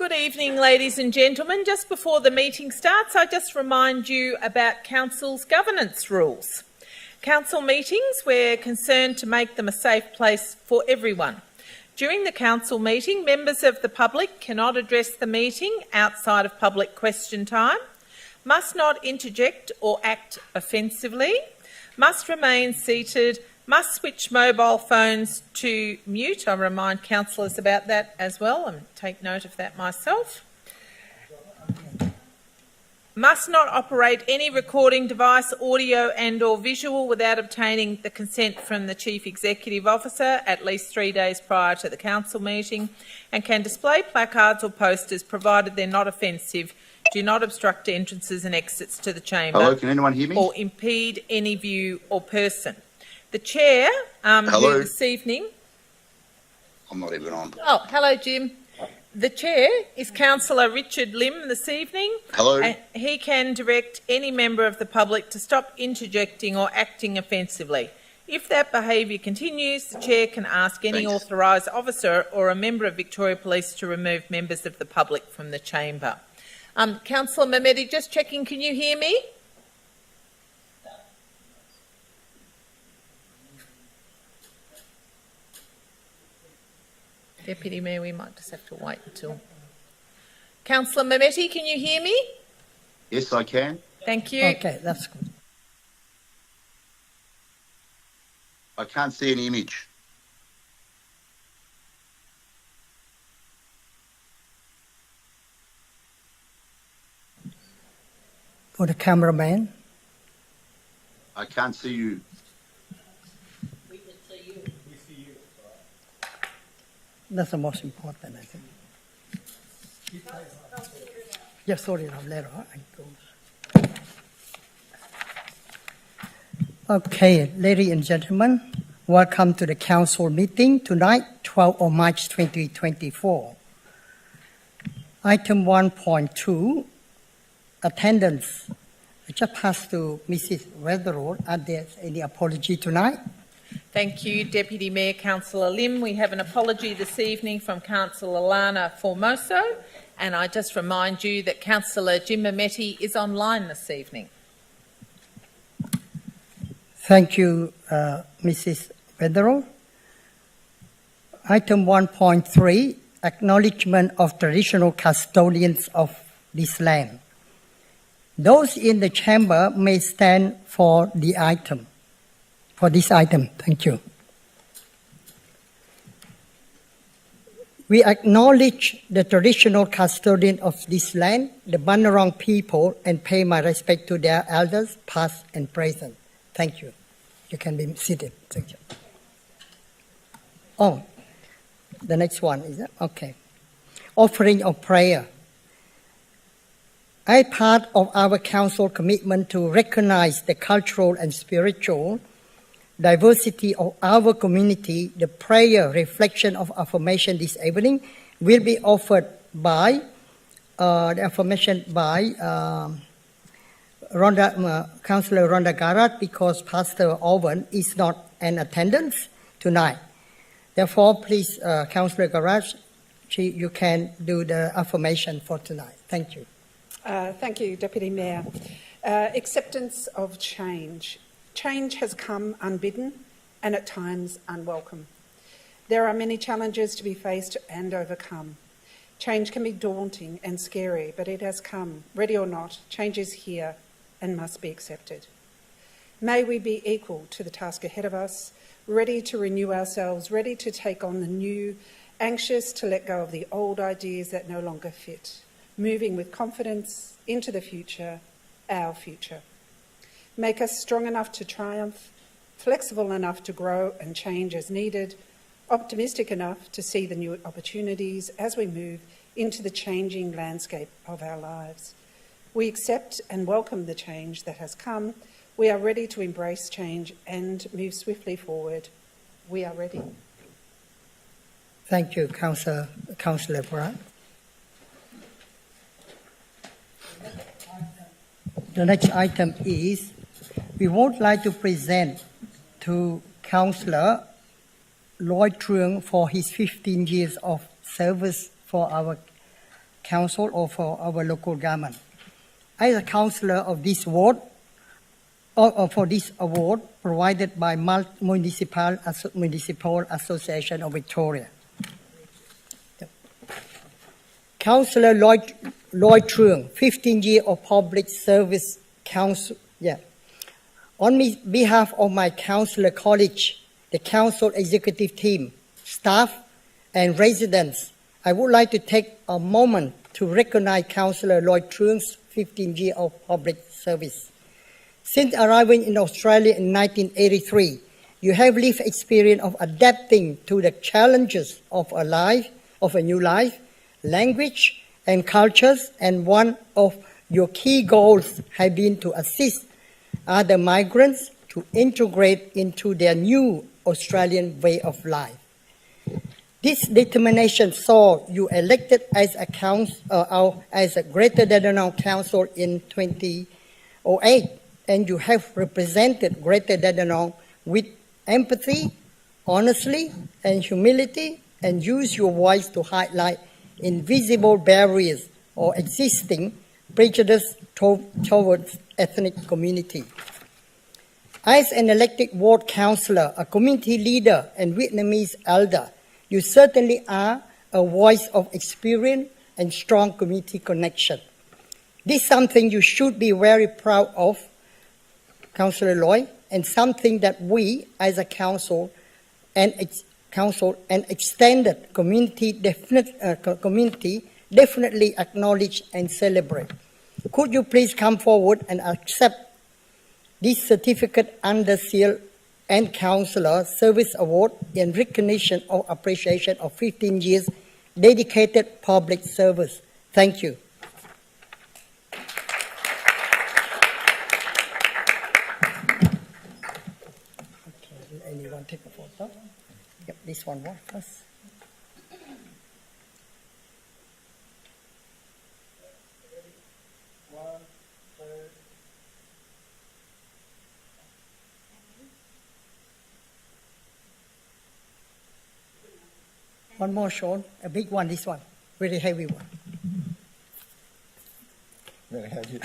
Good evening, ladies and gentlemen. Just before the meeting starts, I just remind you about Council's governance rules. Council meetings, we're concerned to make them a safe place for everyone. During the Council meeting, members of the public cannot address the meeting outside of public question time, must not interject or act offensively, must remain seated, must switch mobile phones to mute. I remind councillors about that as well and take note of that myself. Must not operate any recording device, audio and/or visual without obtaining the consent from the Chief Executive Officer at least 3 days prior to the Council meeting, and can display placards or posters provided they're not offensive, do not obstruct entrances and exits to the chamber. Hello, can anyone hear me? Or impede any view or person. The Chair, who this evening... I'm not even on. Oh, hello, Jim. The Chair is Councillor Richard Lim this evening. Hello. And he can direct any member of the public to stop interjecting or acting offensively. If that behaviour continues, the Chair can ask any authorised officer or a member of Victoria Police to remove members of the public from the chamber. Councillor Mehmeti, just checking, can you hear me? Deputy Mayor, we might just have to wait until... Councillor Mehmeti, can you hear me? Yes, I can. Thank you. Okay, that's good. I can't see an image. For the cameraman. I can't see you. We can see you. We see you. That's the most important, I think. Yes, sorry, later on. Okay, ladies and gentlemen, welcome to the Council meeting tonight, 12th of March 2024. Item 1.2, attendance. I just pass to Mrs. Weatherall. Are there any apology tonight? Thank you, Deputy Mayor Councillor Lim. We have an apology this evening from Councillor Lana Formoso, and I just remind you that Councillor Jim Mehmeti is online this evening. Thank you, Mrs. Weatherall. Item 1.3, acknowledgement of traditional custodians of this land. Those in the chamber may stand for the item. For this item, thank you. We acknowledge the traditional custodian of this land, the Bunurong people, and pay my respect to their elders, past and present. Thank you. You can be seated. Thank you. Oh, the next one is that? Okay. Offering of prayer. As part of our Council commitment to recognize the cultural and spiritual diversity of our community, the prayer reflection of affirmation this evening will be offered by the affirmation by Councillor Rhonda Garrett, because Pastor Owen is not in attendance tonight. Therefore, please, Councillor Garrett, you can do the affirmation for tonight. Thank you. Thank you, Deputy Mayor. Acceptance of change. Change has come unbidden and at times unwelcome. There are many challenges to be faced and overcome. Change can be daunting and scary, but it has come. Ready or not, change is here and must be accepted. May we be equal to the task ahead of us, ready to renew ourselves, ready to take on the new, anxious to let go of the old ideas that no longer fit, moving with confidence into the future, our future. Make us strong enough to triumph, flexible enough to grow and change as needed, optimistic enough to see the new opportunities as we move into the changing landscape of our lives. We accept and welcome the change that has come. We are ready to embrace change and move swiftly forward. We are ready. Thank you, Councillor Pratt. The next item is, we would like to present to Councillor Lloyd Truong for his 15 years of service for our council or for our local government. As a councillor of this ward, or for this award provided by Municipal Association of Victoria. Councillor Lloyd Truong, 15 years of public service council. Yeah. On behalf of my councillor college, the council executive team, staff, and residents, I would like to take a moment to recognize Councillor Lloyd Truong's 15 years of public service. Since arriving in Australia in 1983, you have lived experience of adapting to the challenges of a new life, language, and cultures, and one of your key goals has been to assist other migrants to integrate into their new Australian way of life. This determination saw you elected as a Greater Dandenong Council in 2008, and you have represented Greater Dandenong with empathy, honesty, and humility, and use your voice to highlight invisible barriers or existing prejudice towards ethnic community. As an elected ward councillor, a community leader, and Vietnamese elder, you certainly are a voice of experience and strong community connection. This is something you should be very proud of, Councillor Lloyd, and something that we as a council and extended community definitely acknowledge and celebrate. Could you please come forward and accept this certificate under seal and Councillor Service Award in recognition of appreciation of 15 years dedicated public service. Thank you. Okay, anyone take a photo? Yep, this one more first. One more, Sean. A big one, this one. Very heavy one. Very heavy.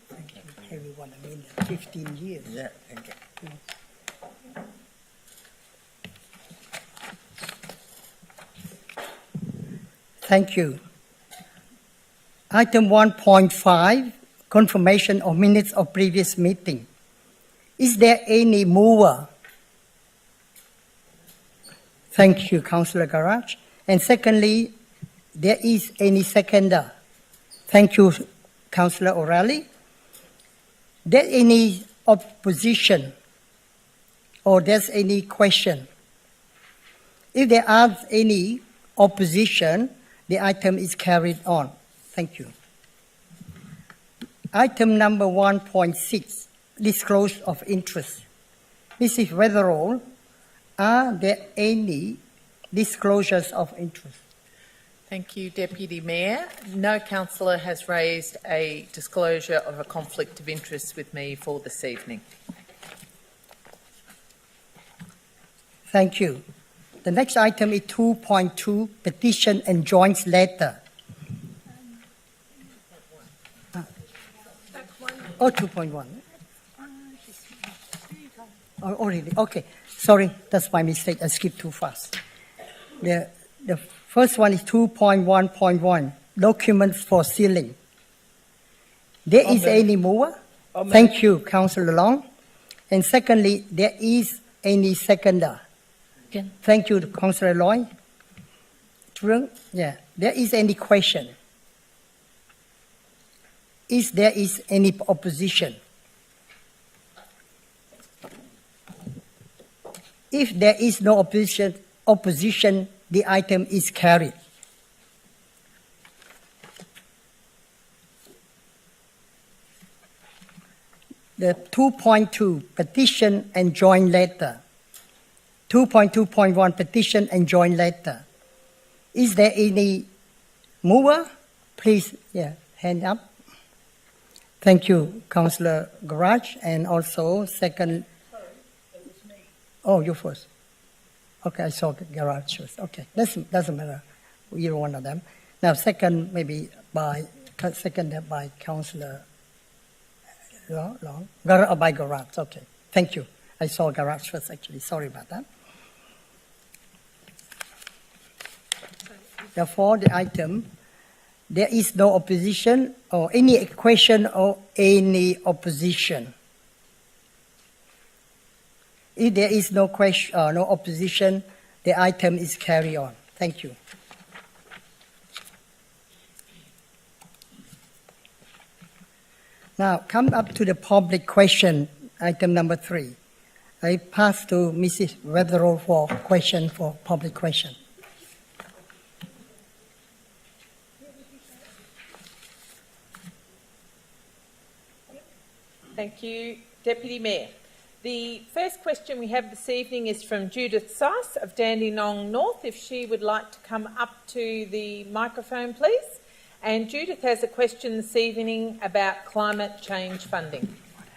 Thank you. Heavy one, I mean, 15 years. Yeah, thank you. Thank you. Item 1.5, confirmation of minutes of previous meeting. Is there any mover? Thank you, Councillor Garage. And secondly, there is any seconder? Thank you, Councillor O'Reilly. There any opposition or there's any question? If there are any opposition, the item is carried on. Thank you. Item number 1.6, disclosure of interest. Mrs. Weatherall, are there any disclosures of interest? Thank you, Deputy Mayor. No councillor has raised a disclosure of a conflict of interest with me for this evening. Thank you. The next item is 2.2, petition and joint letter. Oh, 2.1. Oh, already. Okay. Sorry, that's my mistake. I skipped too fast. The first one is 2.1.1, documents for sealing. There is any mover? Thank you, Councillor Long. And secondly, there is any seconder? Thank you, Councillor Lloyd. Yeah. There is any question? Is there any opposition? If there is no opposition, the item is carried. The 2.2, petition and joint letter. 2.2.1, petition and joint letter. Is there any mover? Please, hand up. Thank you, Councillor Garage, and also second. Sorry, it was me. Oh, you first. Okay, I saw Garage first. Okay, doesn't matter. Either one of them. Now, seconded by Councillor Long. By Garage. Okay, thank you. I saw Garage first. Actually, sorry about that. Therefore, the item. There is no opposition or any question or any opposition. If there is no question or no opposition, the item is carried on. Thank you. Now, come up to the public question, item number 3. I pass to Mrs. Weatherall for public question. Thank you, Deputy Mayor. The first question we have this evening is from Judith Seiss of Dandenong North. If she would like to come up to the microphone, please. And Judith has a question this evening about climate change funding.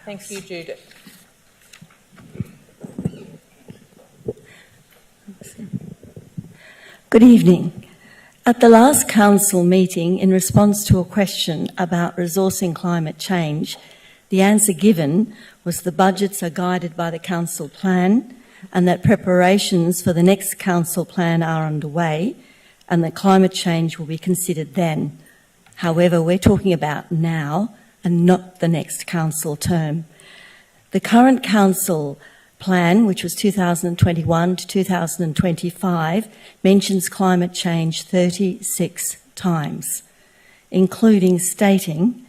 Thank you, Judith. Good evening. At the last council meeting, in response to a question about resourcing climate change, the answer given was the budgets are guided by the council plan and that preparations for the next council plan are underway and that climate change will be considered then. However, we're talking about now and not the next council term. The current council plan, which was 2021 to 2025, mentions climate change 36 times, including stating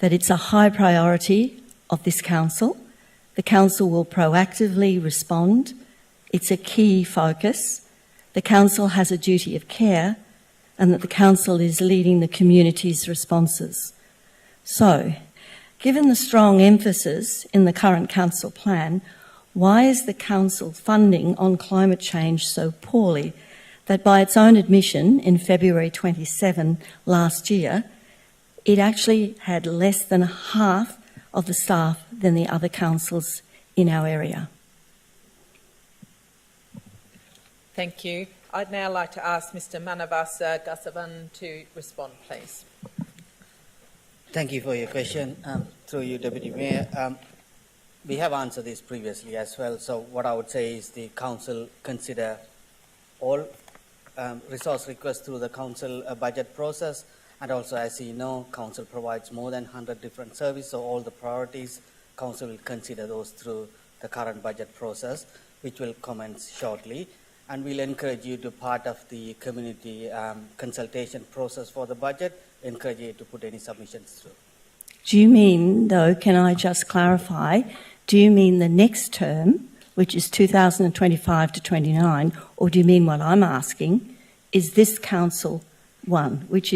that it's a high priority of this council. The council will proactively respond. It's a key focus. The council has a duty of care and that the council is leading the community's responses. So, given the strong emphasis in the current council plan, why is the council funding on climate change so poorly that by its own admission in February 27 last year, it actually had less than half of the staff than the other councils in our area? Thank you. I'd now like to ask Mr Manavasa Gasavan to respond, please. Thank you for your question. Through you, Deputy Mayor. We have answered this previously as well. So what I would say is the council consider all resource requests through the council budget process. And also, as you know, council provides more than 100 different services, so all the priorities, council will consider those through the current budget process, which will commence shortly. And we'll encourage you to part of the community consultation process for the budget, encourage you to put any submissions through. Do you mean, though, can I just clarify, do you mean the next term, which is 2025 to 29, or do you mean what I'm asking, is this council one, which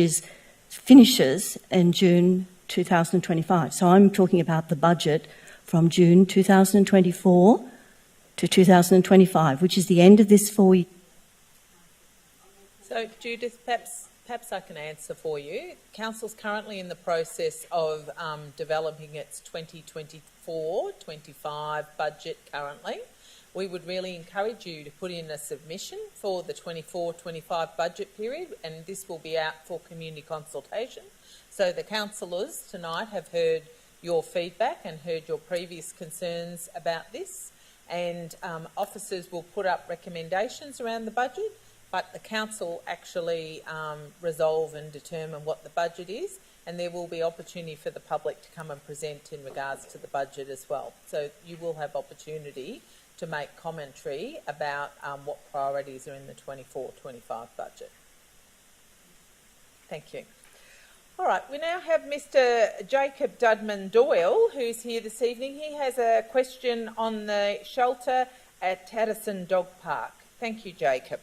finishes in June 2025? So I'm talking about the budget from June 2024 to 2025, which is the end of this 4 year. So, Judith, perhaps I can answer for you. Council's currently in the process of developing its 2024-25 budget currently. We would really encourage you to put in a submission for the 24-25 budget period, and this will be out for community consultation. So the councillors tonight have heard your feedback and heard your previous concerns about this, and officers will put up recommendations around the budget, but the council actually resolve and determine what the budget is, and there will be opportunity for the public to come and present in regards to the budget as well. So you will have opportunity to make commentary about what priorities are in the 24-25 budget. Thank you. All right, we now have Mr Jacob Dudman Doyle, who's here this evening. He has a question on the shelter at Tatterson Dog Park. Thank you, Jacob.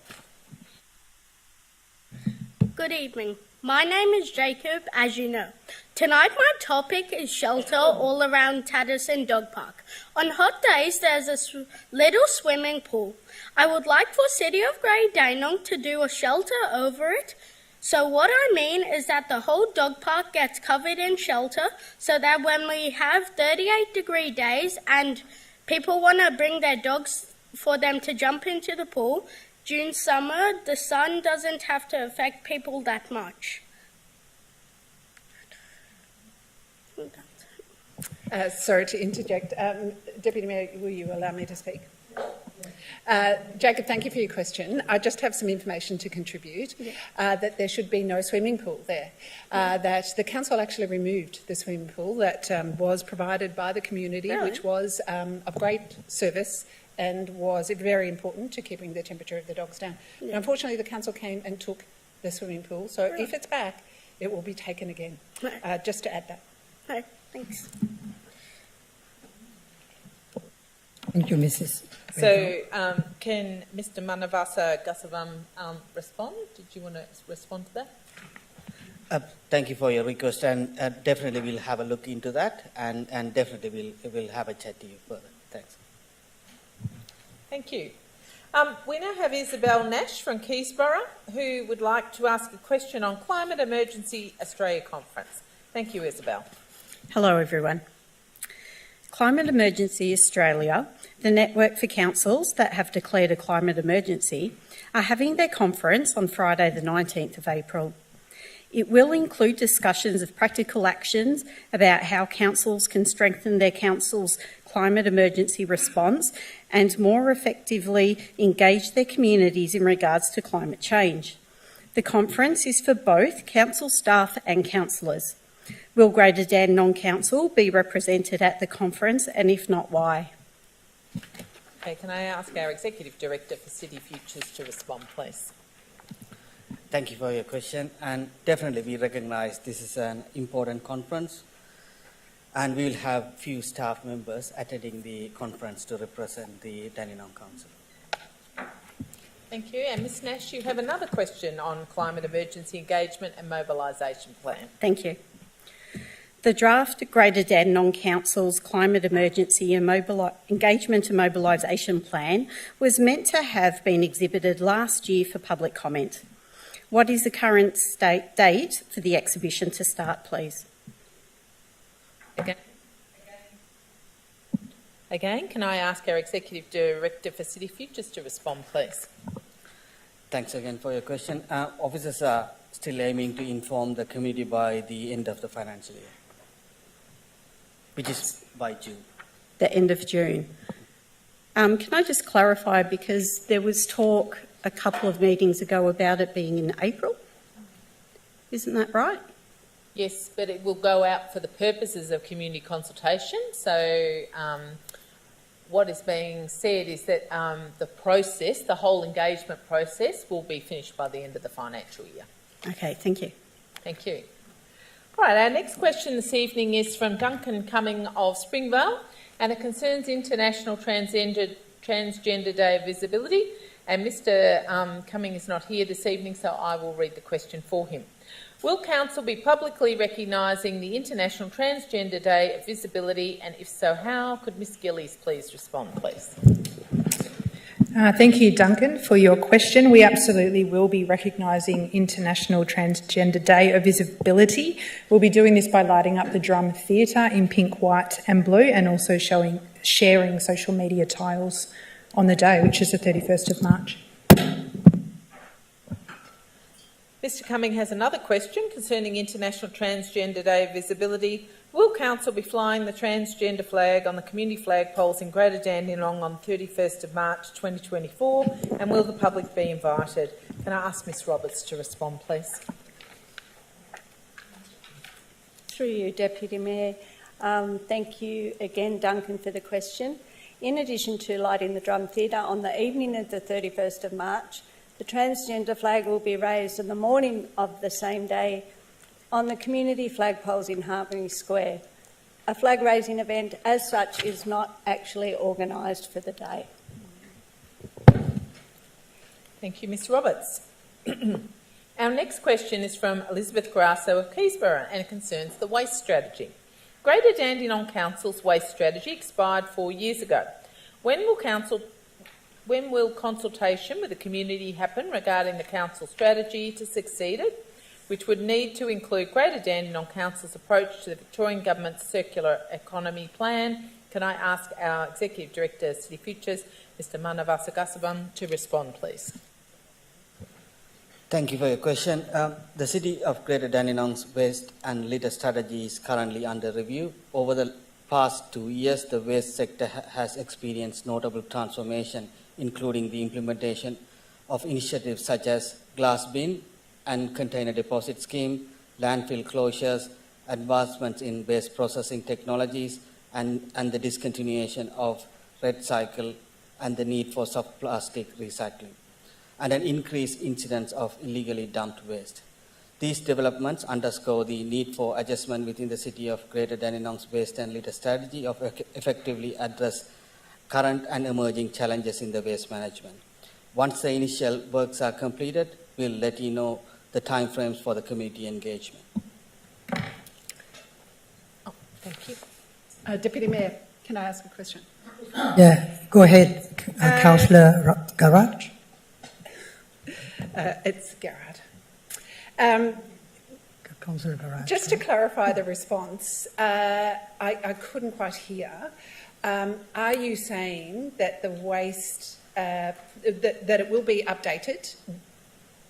Good evening. My name is Jacob, as you know. Tonight my topic is shelter all around Tatterson Dog Park. On hot days there's a little swimming pool. I would like for City of Grey Dandenong to do a shelter over it So what I mean is that the whole dog park gets covered in shelter so that when we have 38-degree days and people want to bring their dogs for them to jump into the pool, during summer the sun doesn't have to affect people that much. Sorry to interject. Deputy Mayor, will you allow me to speak? Jacob, thank you for your question. I just have some information to contribute, that there should be no swimming pool there, that the council actually removed the swimming pool that was provided by the community, which was of great service and was very important to keeping the temperature of the dogs down. But unfortunately, the council came and took the swimming pool, so if it's back, it will be taken again, just to add that. No, thanks. Thank you, Mrs. So, can Mr. Manavasa Gasavam respond? Did you want to respond to that? Thank you for your request, and definitely we'll have a look into that, and definitely we'll have a chat to you further. Thanks. Thank you. We now have Isabel Nash from Keysborough, who would like to ask a question on Climate Emergency Australia Conference. Thank you, Isabel. Hello, everyone. Climate Emergency Australia, the network for councils that have declared a climate emergency, are having their conference on Friday the 19th of April. It will include discussions of practical actions about how councils can strengthen their council's climate emergency response and more effectively engage their communities in regards to climate change. The conference is for both council staff and councillors. Will Greater Dandenong Council be represented at the conference, and if not, why? Okay, can I ask our Executive Director for City Futures to respond, please? Thank you for your question, and definitely we recognise this is an important conference, and we will have few staff members attending the conference to represent the Dandenong Council. Thank you. And Ms Nash, you have another question on climate emergency engagement and mobilisation plan. Thank you. The draft Greater Dandenong Council's Climate Emergency and Engagement and Mobilisation Plan was meant to have been exhibited last year for public comment. What is the current date for the exhibition to start, please? Again, can I ask our Executive Director for City Futures to respond, please? Thanks again for your question. Officers are still aiming to inform the community by the end of the financial year, which is by June. The end of June. Can I just clarify, because there was talk a couple of meetings ago about it being in April? Isn't that right? Yes, but it will go out for the purposes of community consultation. So what is being said is that the process, the whole engagement process, will be finished by the end of the financial year. Okay, thank you. Thank you. All right, our next question this evening is from Duncan Cumming of Springvale, and it concerns International Transgender Day of Visibility. And Mr Cumming is not here this evening, so I will read the question for him. Will Council be publicly recognising the International Transgender Day of Visibility, and if so, how? Could Ms Gillies please respond, please? Thank you, Duncan, for your question. We absolutely will be recognising International Transgender Day of Visibility. We'll be doing this by lighting up the Drum Theatre in pink, white and blue, and also sharing social media tiles on the day, which is the 31st of March. Mr Cumming has another question concerning International Transgender Day of Visibility. Will Council be flying the transgender flag on the community flagpoles in Greater Dandenong on 31st of March 2024, and will the public be invited? Can I ask Ms Roberts to respond, please? Through you, Deputy Mayor. Thank you again, Duncan, for the question. In addition to lighting the Drum Theatre on the evening of the 31st of March, the transgender flag will be raised on the morning of the same day on the community flagpoles in Harmony Square. A flag raising event as such is not actually organised for the day. Thank you, Ms Roberts. Our next question is from Elizabeth Grasso of Keysborough, and it concerns the waste strategy. Greater Dandenong Council's waste strategy expired 4 years ago. When will consultation with the community happen regarding the council strategy to succeed it? which would need to include Greater Dandenong Council's approach to the Victorian Government's Circular Economy Plan. Can I ask our Executive Director of City Futures, Mr Manavasa Gasavam, to respond, please? Thank you for your question. The City of Greater Dandenong's waste and litter strategy is currently under review. Over the past 2 years, the waste sector has experienced notable transformation, including the implementation of initiatives such as glass bin and container deposit scheme, landfill closures, advancements in waste processing technologies, and the discontinuation of red cycle and the need for soft plastic recycling, and an increased incidence of illegally dumped waste. These developments underscore the need for adjustment within the City of Greater Dandenong's waste and litter strategy of effectively address current and emerging challenges in the waste management. Once the initial works are completed, we'll let you know the timeframes for the community engagement. Thank you. Deputy Mayor, can I ask a question? Yeah, go ahead, Councillor Garrard. It's Gerard. Councillor Garrard. Just to clarify the response, I couldn't quite hear. Are you saying that the waste, that it will be updated?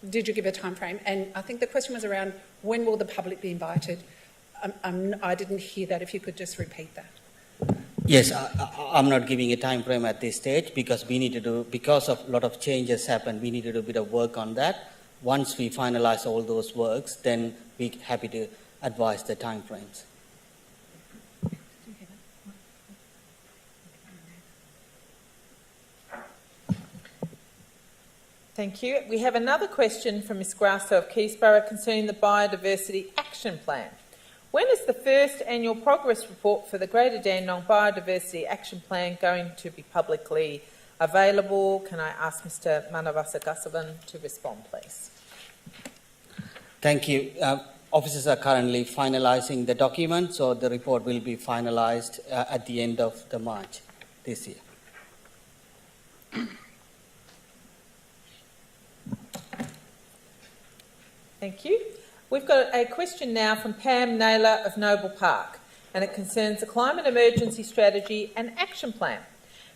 Did you give a time frame? And I think the question was around when will the public be invited? I didn't hear that. If you could just repeat that. Yes, I'm not giving a time frame at this stage because we need to do, because of a lot of changes happened, we need to do a bit of work on that. Once we finalize all those works, then we're happy to advise the time frames. Thank you. We have another question from Ms Grasso of Keysborough concerning the Biodiversity Action Plan. When is the first annual progress report for the Greater Dandenong Biodiversity Action Plan going to be publicly available? Can I ask Mr Manavasa Gasavan to respond, please? Thank you. Officers are currently finalising the document, so the report will be finalised at the end of the March this year. Thank you. We've got a question now from Pam Naylor of Noble Park, and it concerns the Climate Emergency Strategy and Action Plan.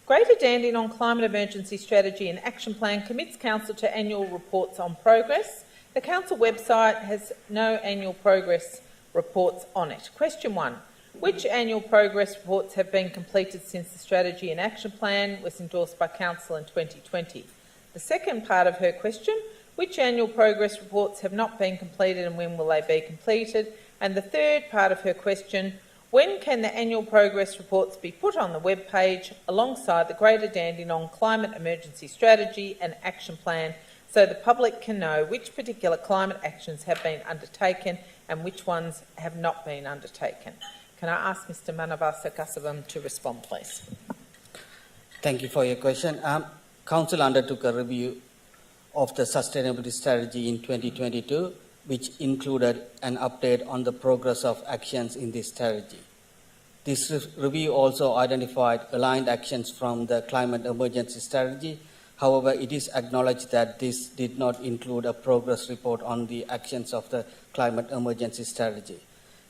Greater Dandenong Climate Emergency Strategy and Action Plan commits Council to annual reports on progress. The Council website has no annual progress reports on it. Question 1. Which annual progress reports have been completed since the Strategy and Action Plan was endorsed by Council in 2020? The second part of her question, which annual progress reports have not been completed and when will they be completed? And the third part of her question, when can the annual progress reports be put on the web page alongside the Greater Dandenong Climate Emergency Strategy and Action Plan so the public can know which particular climate actions have been undertaken and which ones have not been undertaken? Can I ask Mr Manavasa Gasavam to respond, please? Thank you for your question. Council undertook a review of the sustainability strategy in 2022, which included an update on the progress of actions in this strategy. This review also identified aligned actions from the climate emergency strategy. However, it is acknowledged that this did not include a progress report on the actions of the climate emergency strategy.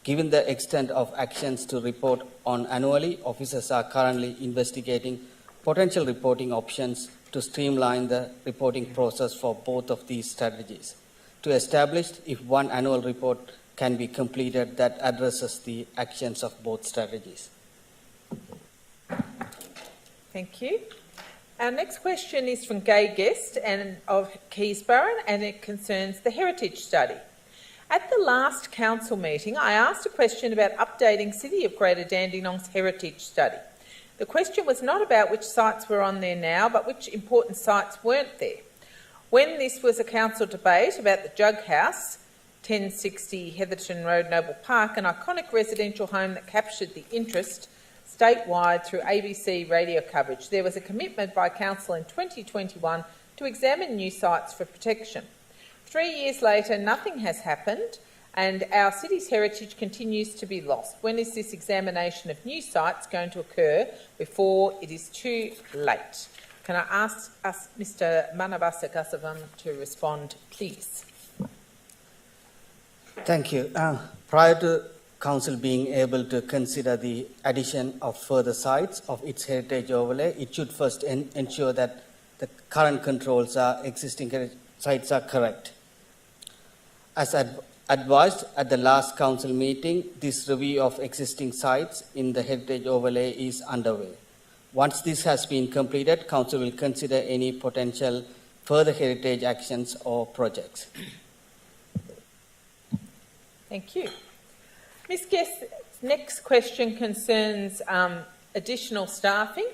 Given the extent of actions to report on annually, officers are currently investigating potential reporting options to streamline the reporting process for both of these strategies, to establish if one annual report can be completed that addresses the actions of both strategies. Thank you. Our next question is from Gay Guest and of Keysborough, and it concerns the Heritage Study. At the last council meeting, I asked a question about updating City of Greater Dandenong's Heritage Study. The question was not about which sites were on there now, but which important sites weren't there. When this was a council debate about the Jug House, 1060 Heatherton Road, Noble Park, an iconic residential home that captured the interest statewide through ABC radio coverage, there was a commitment by council in 2021 to examine new sites for protection. 3 years later, nothing has happened, and our city's heritage continues to be lost. When is this examination of new sites going to occur before it is too late? Can I ask Mr Manavasa Gasavam to respond, please? Thank you. Prior to Council being able to consider the addition of further sites of its heritage overlay, it should first ensure that the current controls are existing sites are correct. As advised at the last Council meeting, this review of existing sites in the heritage overlay is underway. Once this has been completed, Council will consider any potential further heritage actions or projects. Thank you. Ms Guest's next question concerns additional staffing.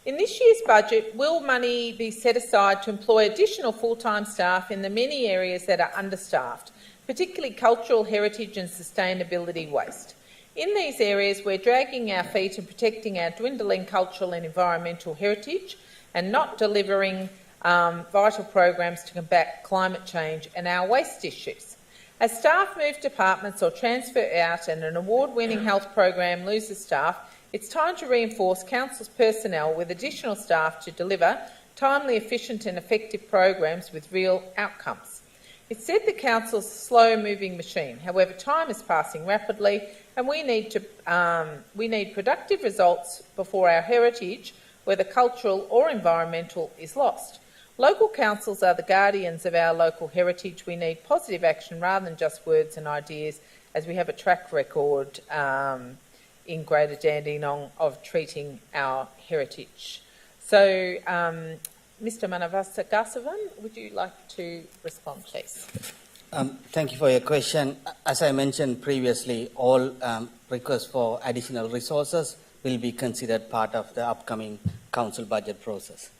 In this year's budget, will money be set aside to employ additional full-time staff in the many areas that are understaffed, particularly cultural heritage and sustainability waste? In these areas, we're dragging our feet and protecting our dwindling cultural and environmental heritage and not delivering vital programs to combat climate change and our waste issues. As staff move departments or transfer out and an award-winning health program loses staff, it's time to reinforce Council's personnel with additional staff to deliver timely, efficient and effective programs with real outcomes. It's said the Council's a slow-moving machine. However, time is passing rapidly and we need productive results before our heritage, whether cultural or environmental, is lost. Local councils are the guardians of our local heritage. We need positive action rather than just words and ideas, as we have a track record in Greater Dandenong of treating our heritage. So, Mr Manavasa Gasavan, would you like to respond, please? Thank you for your question. As I mentioned previously, all requests for additional resources will be considered part of the upcoming Council budget process.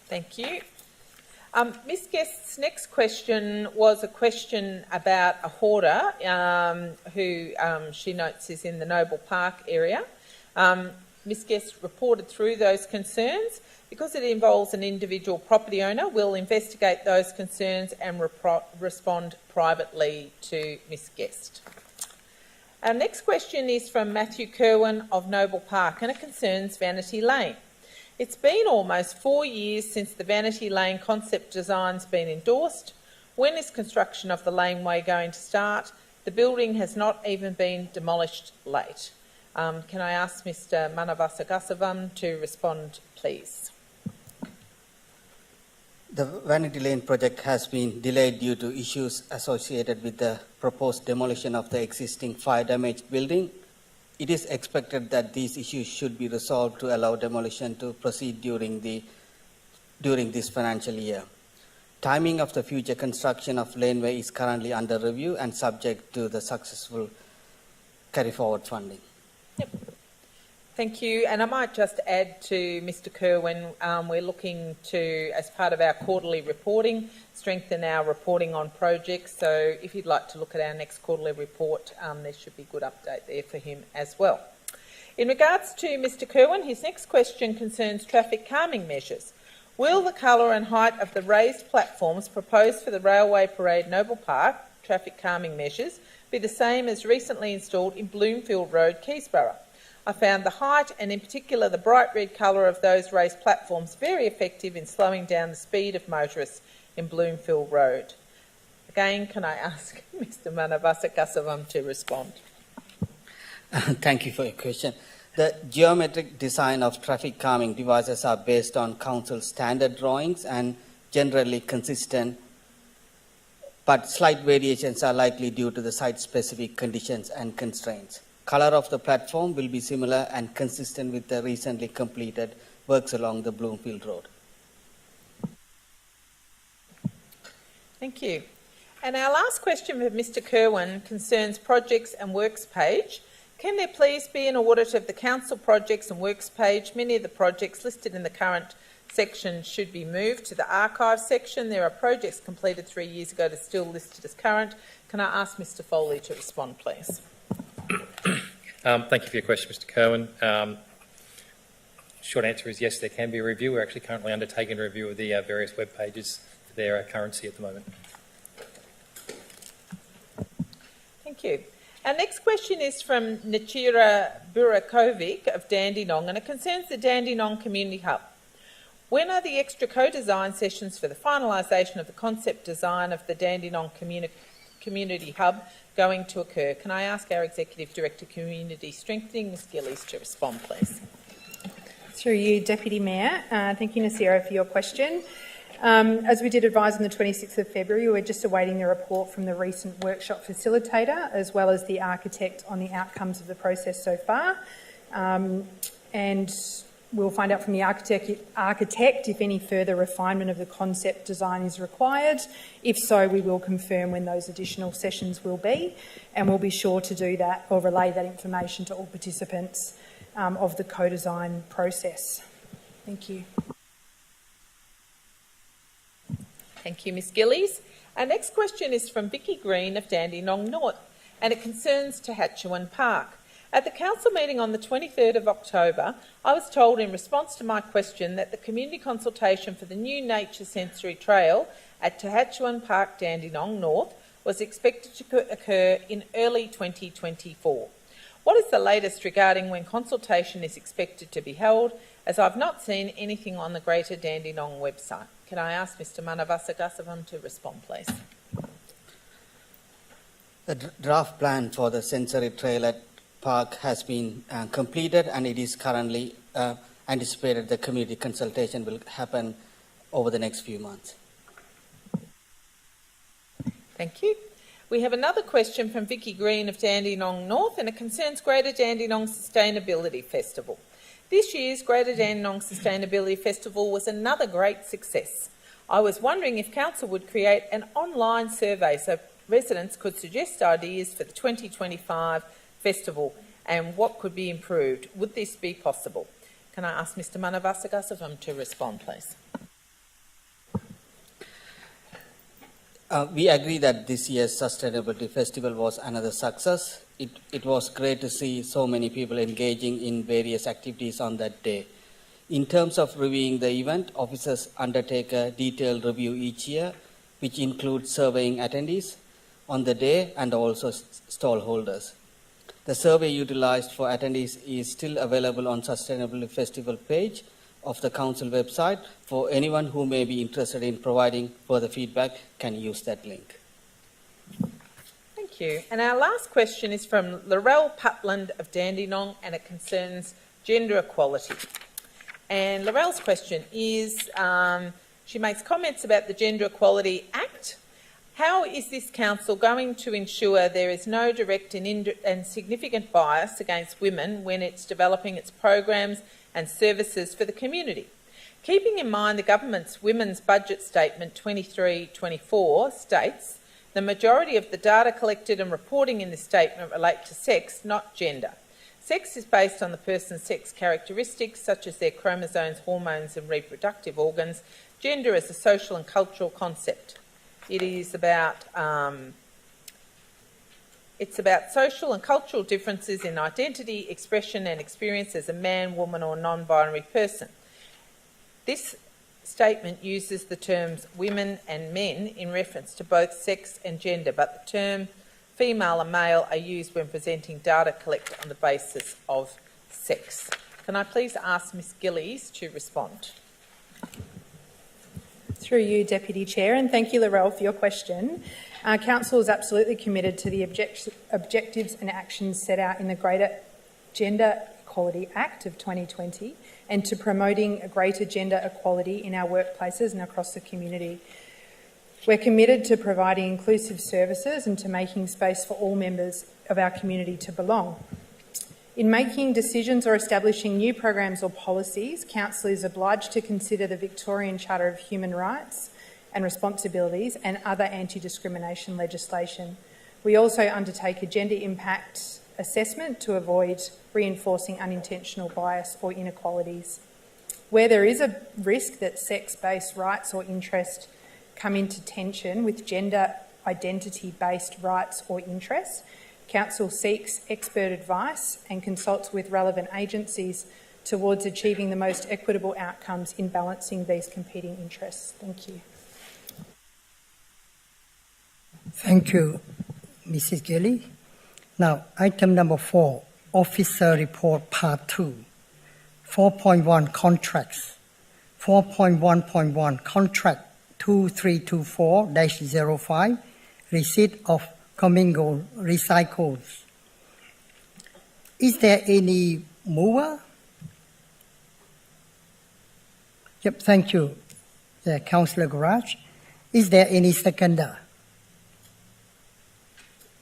Thank you. Ms Guest's next question was a question about a hoarder who she notes is in the Noble Park area. Ms Guest reported through those concerns. Because it involves an individual property owner, we'll investigate those concerns and respond privately to Ms Guest. Our next question is from Matthew Kerwin of Noble Park and it concerns Vanity Lane. It's been almost 4 years since the Vanity Lane concept design's been endorsed. When is construction of the laneway going to start? The building has not even been demolished late. Can I ask Mr Manavasa Gasavan to respond, please? The Vanity Lane project has been delayed due to issues associated with the proposed demolition of the existing fire-damaged building. It is expected that these issues should be resolved to allow demolition to proceed during this financial year. Timing of the future construction of laneway is currently under review and subject to the successful carry-forward funding. Yep. Thank you. And I might just add to Mr Kerwin, we're looking to, as part of our quarterly reporting, strengthen our reporting on projects. So if you'd like to look at our next quarterly report, there should be a good update there for him as well. In regards to Mr Kerwin, his next question concerns traffic calming measures. Will the colour and height of the raised platforms proposed for the Railway Parade Noble Park traffic calming measures be the same as recently installed in Bloomfield Road, Keysborough? I found the height and in particular the bright red colour of those raised platforms very effective in slowing down the speed of motorists in Bloomfield Road. Again, can I ask Mr Manavasa Gasavam to respond? Thank you for your question. The geometric design of traffic calming devices are based on Council standard drawings and generally consistent, but slight variations are likely due to the site-specific conditions and constraints. Colour of the platform will be similar and consistent with the recently completed works along the Bloomfield Road. Thank you. And our last question for Mr Kerwin concerns projects and works page. Can there please be an audit of the Council projects and works page? Many of the projects listed in the current section should be moved to the archive section. There are projects completed 3 years ago that are still listed as current. Can I ask Mr Foley to respond, please? Thank you for your question, Mr Kerwin. Short answer is yes, there can be a review. We're actually currently undertaking a review of the various web pages for their currency at the moment. Thank you. Our next question is from Nachira Burakovic of Dandenong and it concerns the Dandenong Community Hub. When are the extra co-design sessions for the finalisation of the concept design of the Dandenong Community Hub going to occur? Can I ask our Executive Director Community Strengthening, Ms Gillies, to respond, please? Through you, Deputy Mayor. Thank you, Nasira, for your question. As we did advise on the 26th of February, we're just awaiting the report from the recent workshop facilitator as well as the architect on the outcomes of the process so far. And we'll find out from the architect if any further refinement of the concept design is required. If so, we will confirm when those additional sessions will be, and we'll be sure to do that or relay that information to all participants of the co-design process. Thank you. Thank you, Ms Gillies. Our next question is from Vicky Green of Dandenong North, and it concerns Tehatchawan Park. At the council meeting on the 23rd of October, I was told in response to my question that the community consultation for the new nature sensory trail at Tehatchawan Park, Dandenong North, was expected to occur in early 2024. What is the latest regarding when consultation is expected to be held, as I've not seen anything on the Greater Dandenong website? Can I ask Mr Manavasagasavam to respond, please? The draft plan for the sensory trail at Park has been completed, and it is currently anticipated the community consultation will happen over the next few months. Thank you. We have another question from Vicky Green of Dandenong North, and it concerns Greater Dandenong Sustainability Festival. This year's Greater Dandenong Sustainability Festival was another great success. I was wondering if Council would create an online survey so residents could suggest ideas for the 2025 festival and what could be improved. Would this be possible? Can I ask Mr Manavasagasavam to respond, please? We agree that this year's Sustainability Festival was another success. It was great to see so many people engaging in various activities on that day. In terms of reviewing the event, officers undertake a detailed review each year, which includes surveying attendees on the day and also stall holders. The survey utilised for attendees is still available on Sustainability Festival page of the Council website. For anyone who may be interested in providing further feedback, can use that link. Thank you. And our last question is from Laurel Putland of Dandenong, and it concerns gender equality. And Laurel's question is, she makes comments about the Gender Equality Act. How is this council going to ensure there is no direct and significant bias against women when it's developing its programs and services for the community? Keeping in mind the government's Women's Budget Statement 23-24 states the majority of the data collected and reporting in this statement relate to sex, not gender. Sex is based on the person's sex characteristics such as their chromosomes, hormones and reproductive organs. Gender is a social and cultural concept. It is about social and cultural differences in identity, expression and experience as a man, woman or non-binary person. This statement uses the terms women and men in reference to both sex and gender, but the term female and male are used when presenting data collected on the basis of sex. Can I please ask Ms Gillies to respond? Through you, Deputy Chair, and thank you, Laurel, for your question. Council is absolutely committed to the objectives and actions set out in the Greater Gender Equality Act of 2020 and to promoting a greater gender equality in our workplaces and across the community. We're committed to providing inclusive services and to making space for all members of our community to belong. In making decisions or establishing new programs or policies, Council is obliged to consider the Victorian Charter of Human Rights and Responsibilities and other anti-discrimination legislation. We also undertake a gender impact assessment to avoid reinforcing unintentional bias or inequalities. Where there is a risk that sex-based rights or interests come into tension with gender identity-based rights or interests, Council seeks expert advice and consults with relevant agencies towards achieving the most equitable outcomes in balancing these competing interests. Thank you. Thank you, Mrs. Gillies. Now, item number 4, Officer Report Part 2, 4.1 Contracts. 4.1.1 Contract 2324-05 Receipt of commingled recycles. Is there any mover? Yep, thank you, Councillor Garage. Is there any seconder?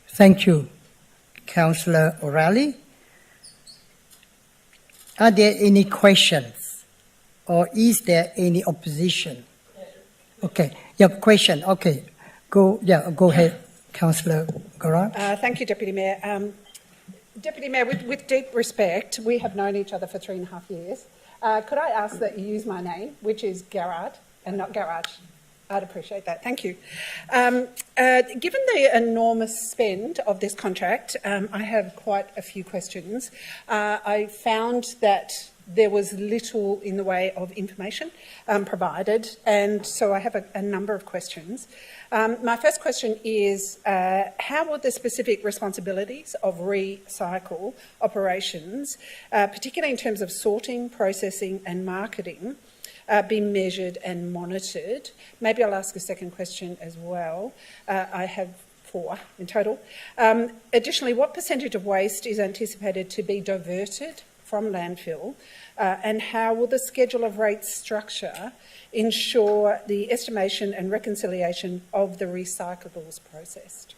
Thank you, Councillor O'Reilly. Are there any questions or is there any opposition? Okay, question. Okay, go ahead, Councillor Garage. Thank you, Deputy Mayor. Deputy Mayor, with deep respect, we have known each other for 3.5 years. Could I ask that you use my name, which is Garrard, and not Garage? I'd appreciate that. Thank you. Given the enormous spend of this contract, I have quite a few questions. I found that there was little in the way of information provided, and so I have a number of questions. My first question is, how will the specific responsibilities of recycle operations, particularly in terms of sorting, processing and marketing, be measured and monitored? Maybe I'll ask a second question as well. I have 4 in total. Additionally, what percentage of waste is anticipated to be diverted from landfill, and how will the schedule of rates structure ensure the estimation and reconciliation of the recyclables processed?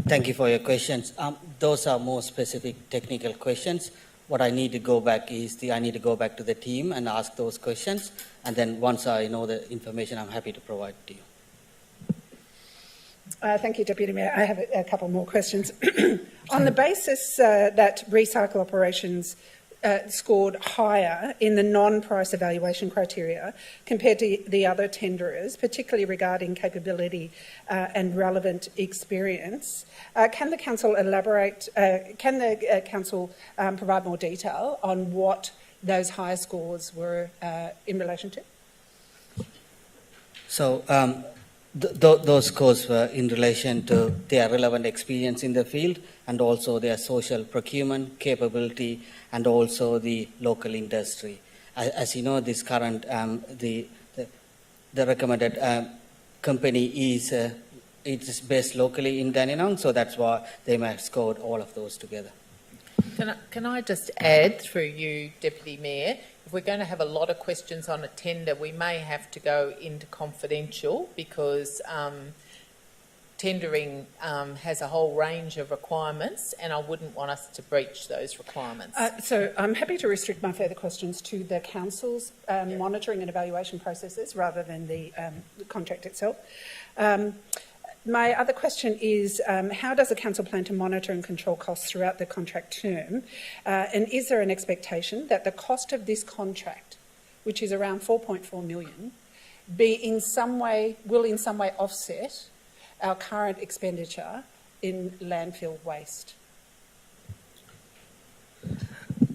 Thank you for your questions. Those are more specific technical questions. What I need to go back is I need to go back to the team and ask those questions, and then once I know the information, I'm happy to provide to you. Thank you, Deputy Mayor. I have a couple more questions. On the basis that recycle operations scored higher in the non-price evaluation criteria compared to the other tenderers, particularly regarding capability and relevant experience, can the council elaborate? Can the council provide more detail on what those higher scores were in relation to? So those scores were in relation to their relevant experience in the field and also their social procurement capability and also the local industry. As you know, this current, the recommended company is it is based locally in Dandenong, so that's why they might have scored all of those together. Can I just add, through you, Deputy Mayor, if we're going to have a lot of questions on a tender, we may have to go into confidential because tendering has a whole range of requirements and I wouldn't want us to breach those requirements. So I'm happy to restrict my further questions to the council's monitoring and evaluation processes rather than the contract itself. My other question is, how does the council plan to monitor and control costs throughout the contract term? And is there an expectation that the cost of this contract, which is around 4.4 million, will in some way offset our current expenditure in landfill waste?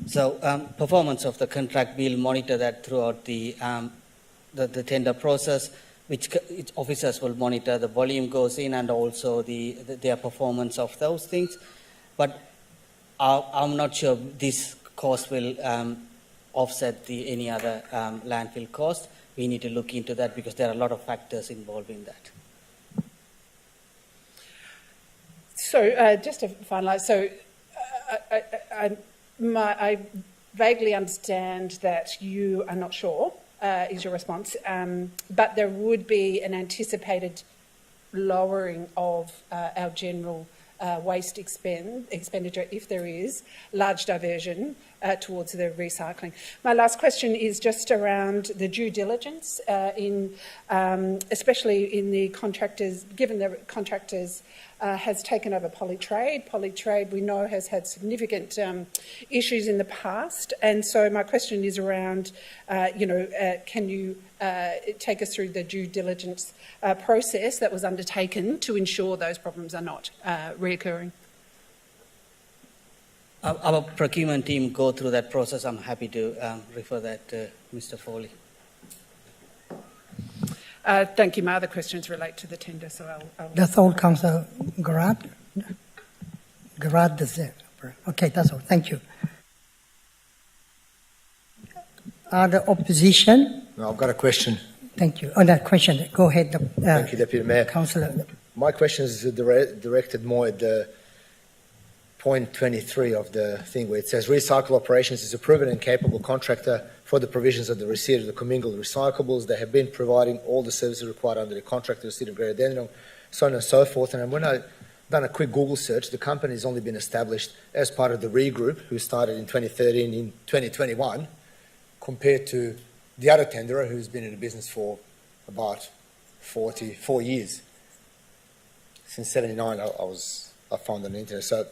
So performance of the contract, we'll monitor that throughout the tender process. Which officers will monitor the volume goes in and also their performance of those things. But I'm not sure this cost will offset any other landfill cost. We need to look into that because there are a lot of factors involved in that. So just to finalise, so I vaguely understand that you are not sure. Is your response, but there would be an anticipated lowering of our general waste expenditure if there is large diversion towards the recycling. My last question is just around the due diligence especially in the contractors, given the contractors has taken over Polytrade. Polytrade, we know, has had significant issues in the past, and so my question is around, can you take us through the due diligence process that was undertaken to ensure those problems are not reoccurring? Our procurement team go through that process. I'm happy to refer that to Mr. Foley. Thank you. My other questions relate to the tender, so I'll... That's all, Councillor Garrard. Garrard, that's it. Okay, that's all. Thank you. other opposition? No, I've got a question. Thank you. On that question, go ahead, Thank you, Deputy Mayor. Councillor. My question is directed more at the point 23 of the thing where it says Recycle Operations is a proven and capable contractor for the provisions of the receipt of the commingled recyclables. They have been providing all the services required under the contract to the City of Greater Dandenong, so on and so forth. And when I've done a quick Google search, the company has only been established as part of the RE Group, who started in 2013 in 2021, compared to the other tenderer who's been in the business for about 44 years. Since 79, I found on the internet. So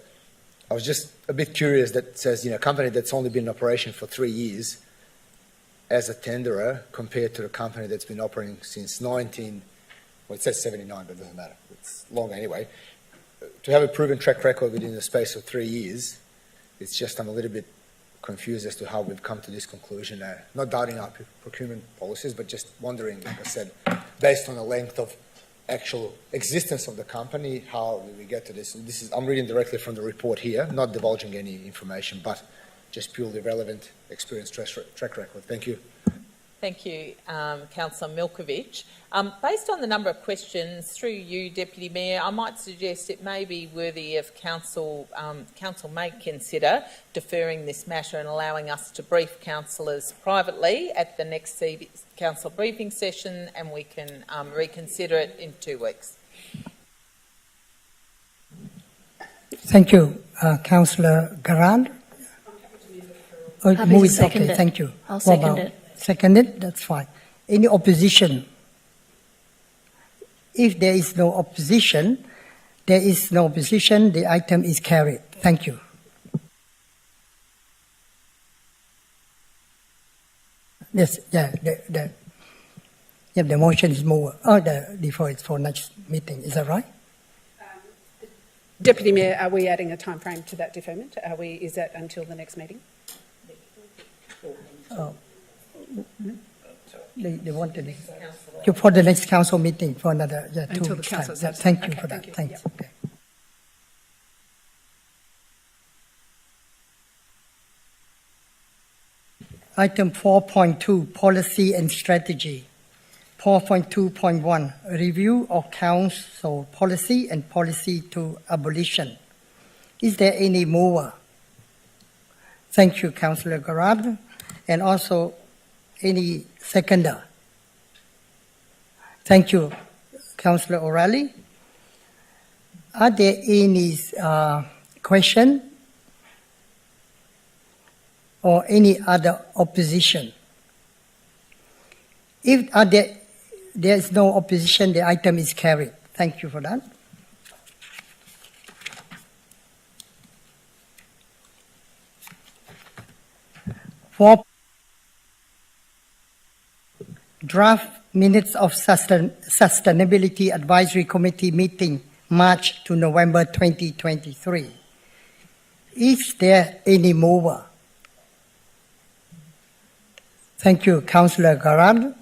I was just a bit curious that it says, a company that's only been in operation for 3 years as a tenderer compared to the company that's been operating since it says 79, but it doesn't matter. It's long anyway. To have a proven track record within the space of 3 years, it's just I'm a little bit confused as to how we've come to this conclusion. Not doubting our procurement policies, but just wondering, like I said, based on the length of actual existence of the company, how did we get to this? I'm reading directly from the report here, not divulging any information, but just purely relevant experience track record. Thank you. Thank you, Councillor Milkovich. Based on the number of questions through you, Deputy Mayor, I might suggest it may be worthy of Council may consider deferring this matter and allowing us to brief councillors privately at the next council briefing session, and we can reconsider it in 2 weeks. Thank you, Councillor Garand. Happy to second it. Thank you. I'll second it. Seconded, that's fine. Any opposition? If there is no opposition, the item is carried. Thank you. Yes, the motion is moved. Deferred for next meeting. Is that right? Deputy Mayor, are we adding a time frame to that deferment? Is that until the next meeting? They want for the next council meeting for another 2 Until the weeks' council time. says so. Thank you Okay, for thank that. you. Thanks. Yep. Okay. Item 4.2, Policy and Strategy. 4.2.1, Review of Council Policy and Policy to Abolition. Is there any mover? Thank you, Councillor Garab. And also, any seconder? Thank you, Councillor O'Reilly. Are there any question or any other opposition? If there is no opposition, the item is carried. Thank you for that. Draft minutes of Sustainability Advisory Committee meeting March to November 2023. Is there any mover? Thank you, Councillor Garab.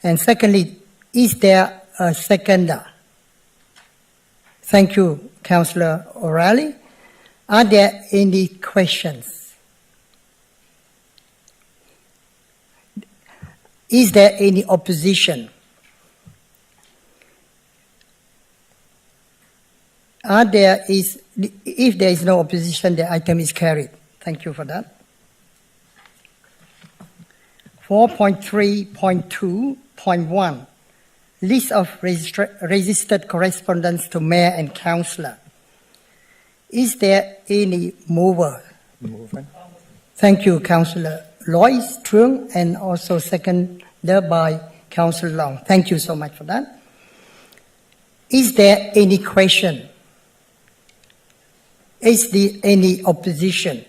And secondly, is there a seconder? Thank you, Councillor O'Reilly. Are there any questions? Is there any opposition? If there is no opposition, the item is carried. Thank you for that. 4.3.2.1, List of registered correspondence to Mayor and Councillor. Is there any mover? Thank you, Councillor Lois Trung, and also seconded by Councillor Long. Thank you so much for that. Is there any question? Is there any opposition?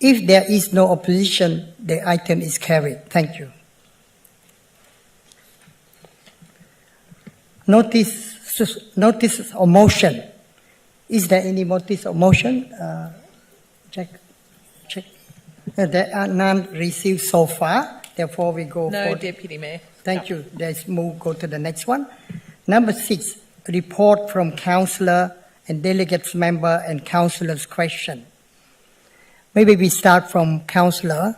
If there is no opposition, the item is carried. Thank you. Notice of motion. Is there any notice of motion? Check. There are none received so far. Therefore, we go No, for... Deputy Mayor. Thank you. Let's go to the next one. Number 6, report from councillor and delegates member and councillors' question. Maybe we start from Councillor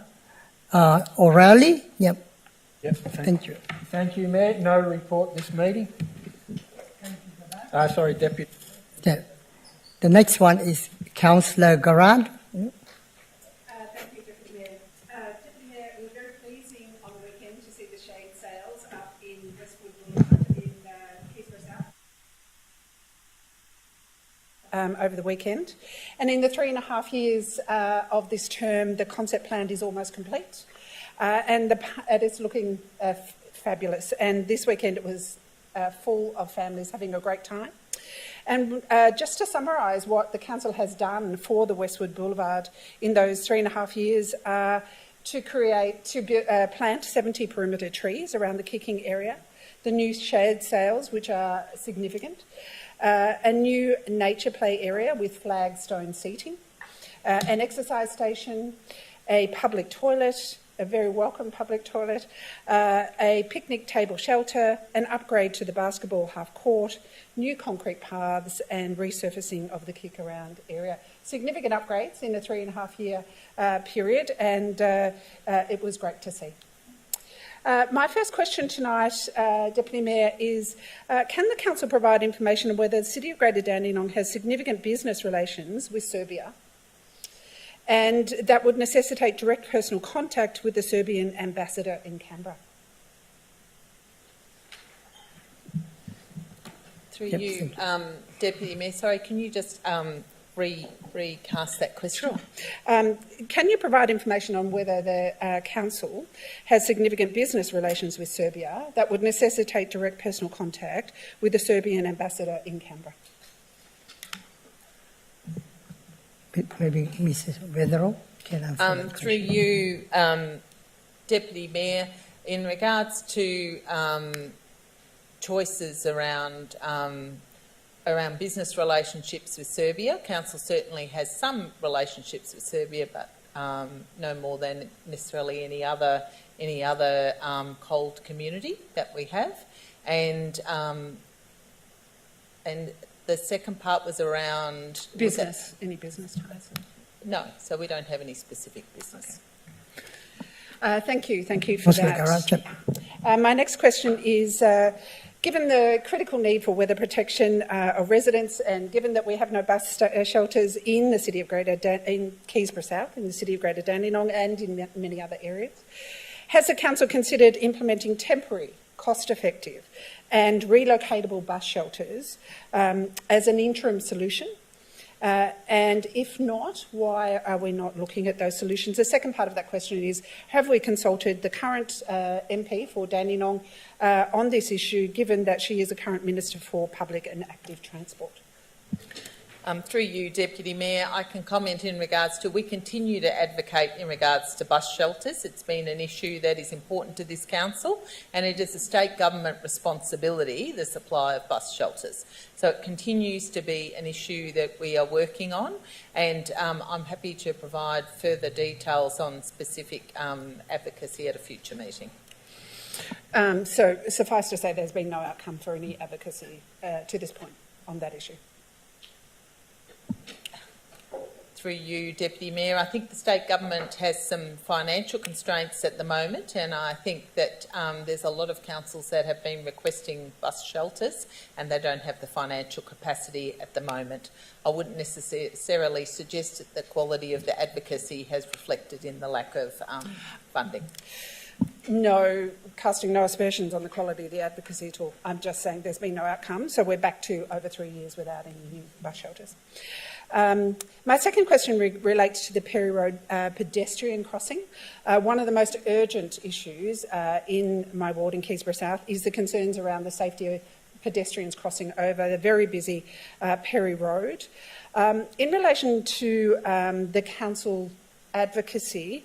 O'Reilly. Yep. Yep. Thank you. Thank you, Mayor. No report this meeting. Sorry, Deputy. Yeah. The next one is Councillor Garrard. Thank you, Deputy Mayor. Deputy Mayor, it was very pleasing on the weekend to see the shade sales up in Westwood Boulevard in Keysborough South. Over the weekend. And in the 3.5 years of this term, the concept plan is almost complete. And it is looking fabulous. And this weekend it was full of families having a great time. And just to summarise what the council has done for the Westwood Boulevard in those 3.5 years, to plant 70 perimeter trees around the kicking area, the new shade sails, which are significant, a new nature play area with flagstone seating, an exercise station, a public toilet, a very welcome public toilet, a picnic table shelter, an upgrade to the basketball half court, new concrete paths and resurfacing of the kick around area. Significant upgrades in a 3.5 year period, and it was great to see. My first question tonight, Deputy Mayor, is can the council provide information on whether the City of Greater Dandenong has significant business relations with Serbia, and that would necessitate direct personal contact with the Serbian ambassador in Canberra? Through you, Deputy Mayor, sorry, can you just recast that question? Sure. Can you provide information on whether the council has significant business relations with Serbia that would necessitate direct personal contact with the Serbian ambassador in Canberra? Maybe Mrs. Weatherall can answer that question. Through you, Deputy Mayor, in regards to choices around business relationships with Serbia, Council certainly has some relationships with Serbia, but no more than necessarily any other cold community that we have, and the second part was around business. Any business ties? No, so we don't have any specific business. Okay. Thank you for that. My next question is, given the critical need for weather protection of residents, and given that we have no bus shelters in the city of in Keysborough South, in the city of Greater Dandenong, and in many other areas, has the council considered implementing temporary, cost-effective and relocatable bus shelters as an interim solution? And if not, why are we not looking at those solutions? The second part of that question is, have we consulted the current MP for Dandenong on this issue, given that she is a current Minister for Public and Active Transport? Through you, Deputy Mayor, I can comment in regards to, we continue to advocate in regards to bus shelters. It's been an issue that is important to this council, and it is a state government responsibility, the supply of bus shelters. So it continues to be an issue that we are working on, and I'm happy to provide further details on specific advocacy at a future meeting. So suffice to say, there's been no outcome for any advocacy to this point on that issue. Through you, Deputy Mayor, I think the state government has some financial constraints at the moment, and I think that there's a lot of councils that have been requesting bus shelters and they don't have the financial capacity at the moment. I wouldn't necessarily suggest that the quality of the advocacy has reflected in the lack of funding. No, casting no aspersions on the quality of the advocacy at all. I'm just saying there's been no outcome, so we're back to over 3 years without any new bus shelters. My second question relates to the Perry Road pedestrian crossing. One of the most urgent issues in my ward in Keysborough South is the concerns around the safety of pedestrians crossing over the very busy Perry Road. In relation to the council advocacy,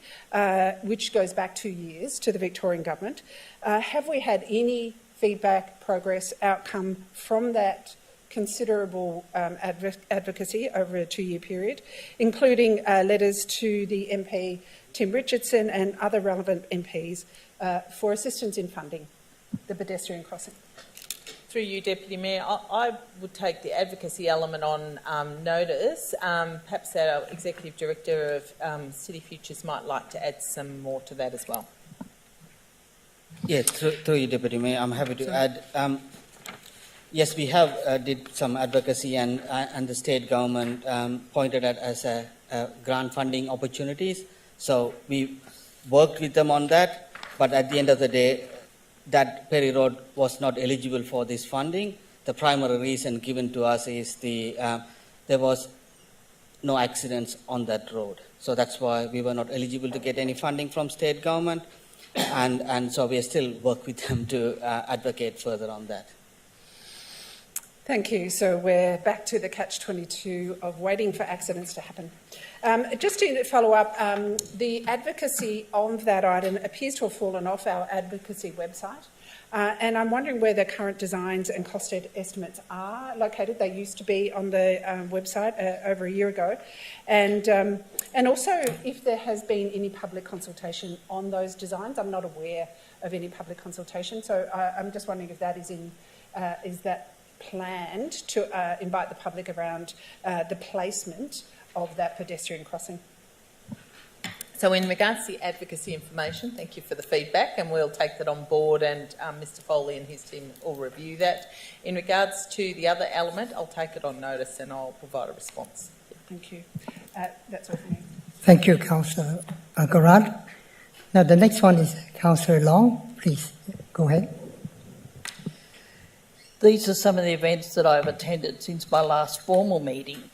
which goes back 2 years to the Victorian government, have we had any feedback, progress, outcome from that considerable advocacy over a 2 year period, including letters to the MP Tim Richardson and other relevant MPs for assistance in funding the pedestrian crossing? Through you, Deputy Mayor, I would take the advocacy element on notice. Perhaps our Executive Director of City Futures might like to add some more to that as well. Yeah, through you, Deputy Mayor, I'm happy to add. Yes, we have did some advocacy, and the state government pointed at as a grant funding opportunities. So we worked with them on that, but at the end of the day, that Perry Road was not eligible for this funding. The primary reason given to us is there was no accidents on that road. So that's why we were not eligible to get any funding from state government. And so we still work with them to advocate further on that. Thank you. So we're back to the catch-22 of waiting for accidents to happen. Just to follow up, the advocacy on that item appears to have fallen off our advocacy website. And I'm wondering where the current designs and cost estimates are located. They used to be on the website over a year ago. And also if there has been any public consultation on those designs. I'm not aware of any public consultation. So I'm just wondering if that is that planned to invite the public around the placement of that pedestrian crossing. So in regards to the advocacy information, thank you for the feedback, and we'll take that on board, and Mr Foley and his team will review that. In regards to the other element, I'll take it on notice and I'll provide a response. Thank you. That's all from me. Thank you, Councillor Garrard. Now the next one is Councillor Long. Please go ahead. These are some of the events that I've attended since my last formal meeting.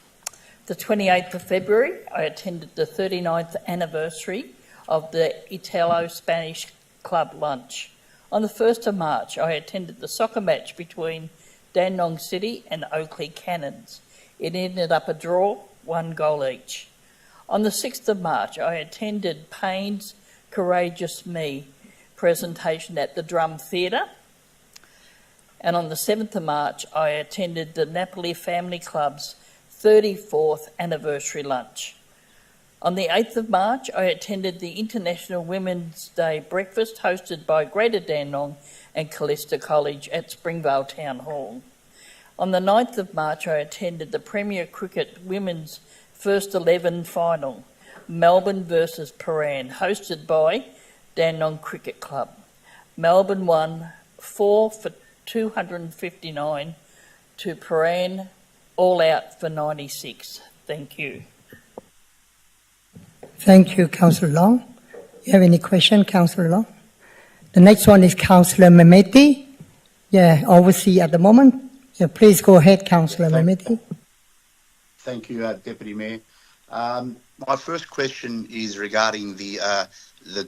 The 28th of February, I attended the 39th anniversary of the Italo-Spanish Club lunch. On the 1st of March, I attended the soccer match between Dandenong City and Oakley Cannons. It ended up a draw, 1 goal each. On the 6th of March, I attended Payne's Courageous Me presentation at the Drum Theatre. And on the 7th of March, I attended the Napoli Family Club's 34th anniversary lunch. On the 8th of March, I attended the International Women's Day breakfast hosted by Greater Dandenong and Callista College at Springvale Town Hall. On the 9th of March, I attended the Premier Cricket Women's First 11 final, Melbourne versus Prahran, hosted by Dandenong Cricket Club. Melbourne won 4 for 259 to Prahran, all out for 96. Thank you. Thank you, Councillor Long. You have any question, Councillor Long? The next one is Councillor Memeti. Yeah, oversee at the moment. Yeah, please go ahead, Councillor Memeti. Thank you, Deputy Mayor. My first question is regarding the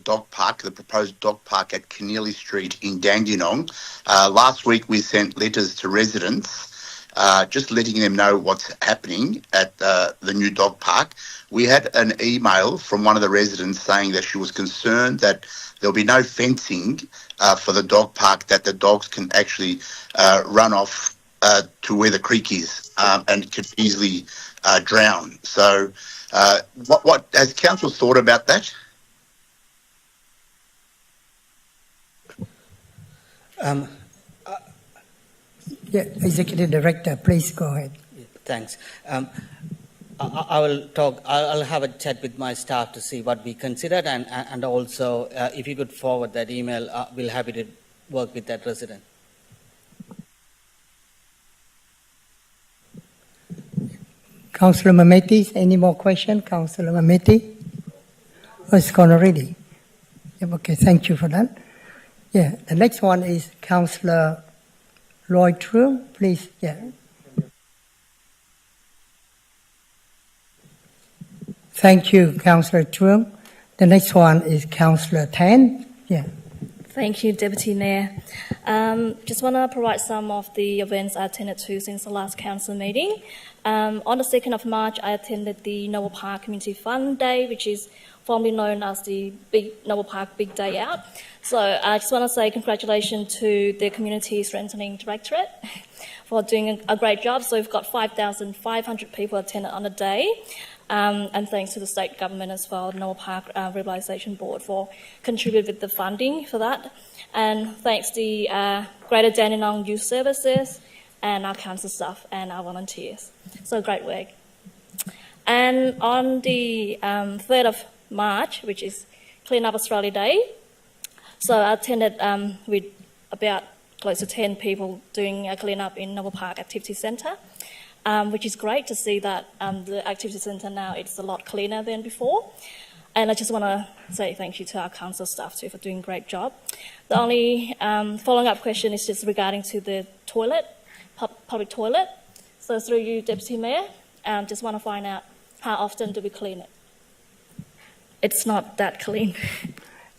dog park, the proposed dog park at Keneally Street in Dandenong. Last week we sent letters to residents just letting them know what's happening at the new dog park. We had an email from one of the residents saying that she was concerned that there'll be no fencing for the dog park, that the dogs can actually run off to where the creek is and could easily drown. So what has council thought about that? Yeah, Executive Director, please go ahead. Thanks. I will talk. I'll have a chat with my staff to see what we considered, and also if you could forward that email, we'll happy to work with that resident. Councillor Memeti, any more questions? Councillor Memeti? Oh, it's gone already. Yeah, okay, thank you for that. Yeah, the next one is Councillor Lloyd Truong, please. Yeah. Thank you, Councillor Truong. The next one is Councillor Tan. Yeah. Thank you, Deputy Mayor. Just want to provide some of the events I attended to since the last council meeting. On the 2nd of March, I attended the Noble Park Community Fun Day, which is formerly known as the Noble Park Big Day Out. So I just want to say congratulations to the Community Strengthening Directorate for doing a great job. So we've got 5,500 people attended on the day. And thanks to the state government as well, Noah Park Revitalisation Board, for contributing with the funding for that. And thanks to the Greater Dandenong Youth Services and our council staff and our volunteers. So great work. And on the 3rd of March, which is Clean Up Australia Day, so I attended with about close to 10 people doing a clean up in Noble Park Activity Centre, which is great to see that the Activity Centre now it's a lot cleaner than before. And I just want to say thank you to our council staff too for doing a great job. The only following up question is just regarding to the toilet, public toilet. So through you, Deputy Mayor, just want to find out how often do we clean it? It's not that clean.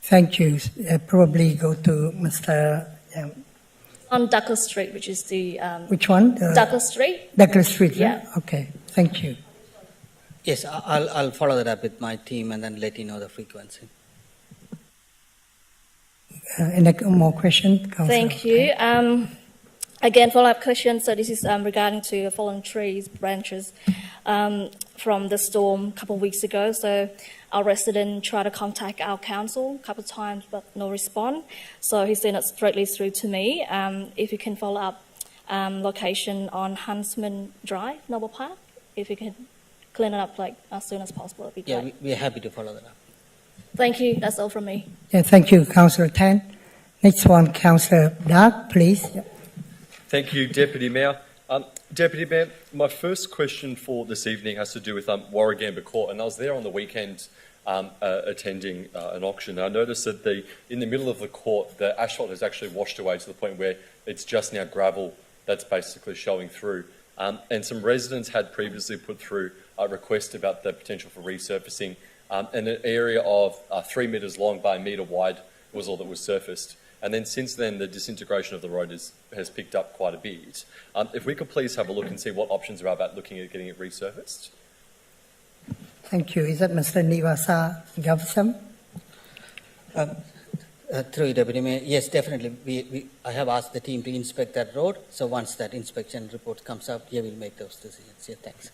Thank you. Probably go to Mr. On Douglas Street, which is the... Which one? Douglas Street. Douglas Street, yeah. Okay, thank you. Yes, I'll follow that up with my team and then let you know the frequency. Any more questions? Thank you. Again, follow-up question. So this is regarding to fallen trees, branches from the storm a couple of weeks ago. So our resident tried to contact our council a couple of times, but no response. So he sent it straightly through to me. If you can follow up location on Huntsman Drive, Noble Park, if you can clean it up like as soon as possible, it'd be great. Yeah, we're happy to follow that up. Thank you. That's all from me. Yeah, thank you, Councillor Tan. Next one, Councillor Dark, please. Thank you, Deputy Mayor. Deputy Mayor, my first question for this evening has to do with Warragamba Court, and I was there on the weekend attending an auction. I noticed that in the middle of the court, the asphalt has actually washed away to the point where it's just now gravel that's basically showing through. And some residents had previously put through a request about the potential for resurfacing, and an area of 3 metres long by 1 metre wide was all that was surfaced. And then since then, the disintegration of the road has picked up quite a bit. If we could please have a look and see what options are about looking at getting it resurfaced. Thank you. Is that Mr. Nivasa Gavsam? Through you, Deputy Mayor. Yes, definitely. I have asked the team to inspect that road. So once that inspection report comes out, yeah, we'll make those decisions. Yeah, thanks.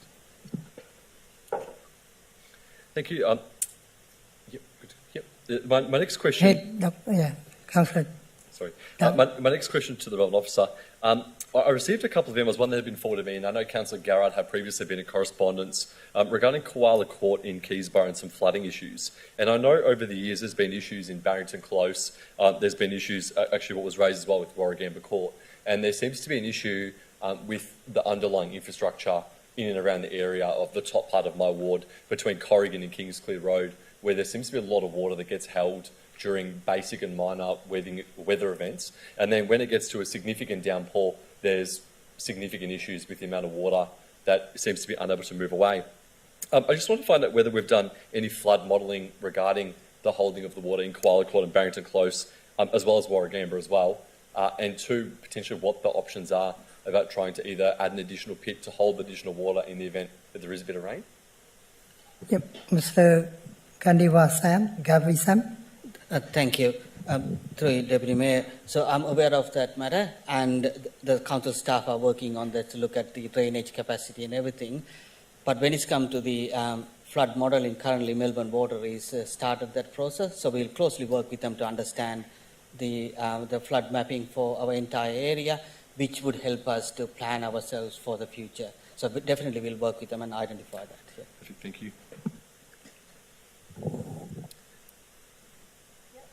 Thank you. My next question... Councillor. Sorry. My next question to the relevant officer. I received a couple of emails, one that had been forwarded to me, and I know Councillor Garrard had previously been in correspondence regarding Koala Court in Keysborough and some flooding issues. And I know over the years there's been issues in Barrington Close. There's been issues, actually what was raised as well with Warragamba Court. And there seems to be an issue with the underlying infrastructure in and around the area of the top part of my ward between Corrigan and Kingsclear Road, where there seems to be a lot of water that gets held during basic and minor weather events. And then when it gets to a significant downpour, there's significant issues with the amount of water that seems to be unable to move away. I just want to find out whether we've done any flood modelling regarding the holding of the water in Koala Court and Barrington Close, as well as Warragamba as well, and two, potentially what the options are about trying to either add an additional pit to hold additional water in the event that there is a bit of rain. Yep, Mr. Gavisam. Thank you. Through you, Deputy Mayor. So I'm aware of that matter, and the council staff are working on that to look at the drainage capacity and everything. But when it's come to the flood modelling, currently Melbourne Water is started that process. So we'll closely work with them to understand the flood mapping for our entire area, which would help us to plan ourselves for the future. So definitely we'll work with them and identify that. Yeah. Perfect. Thank you.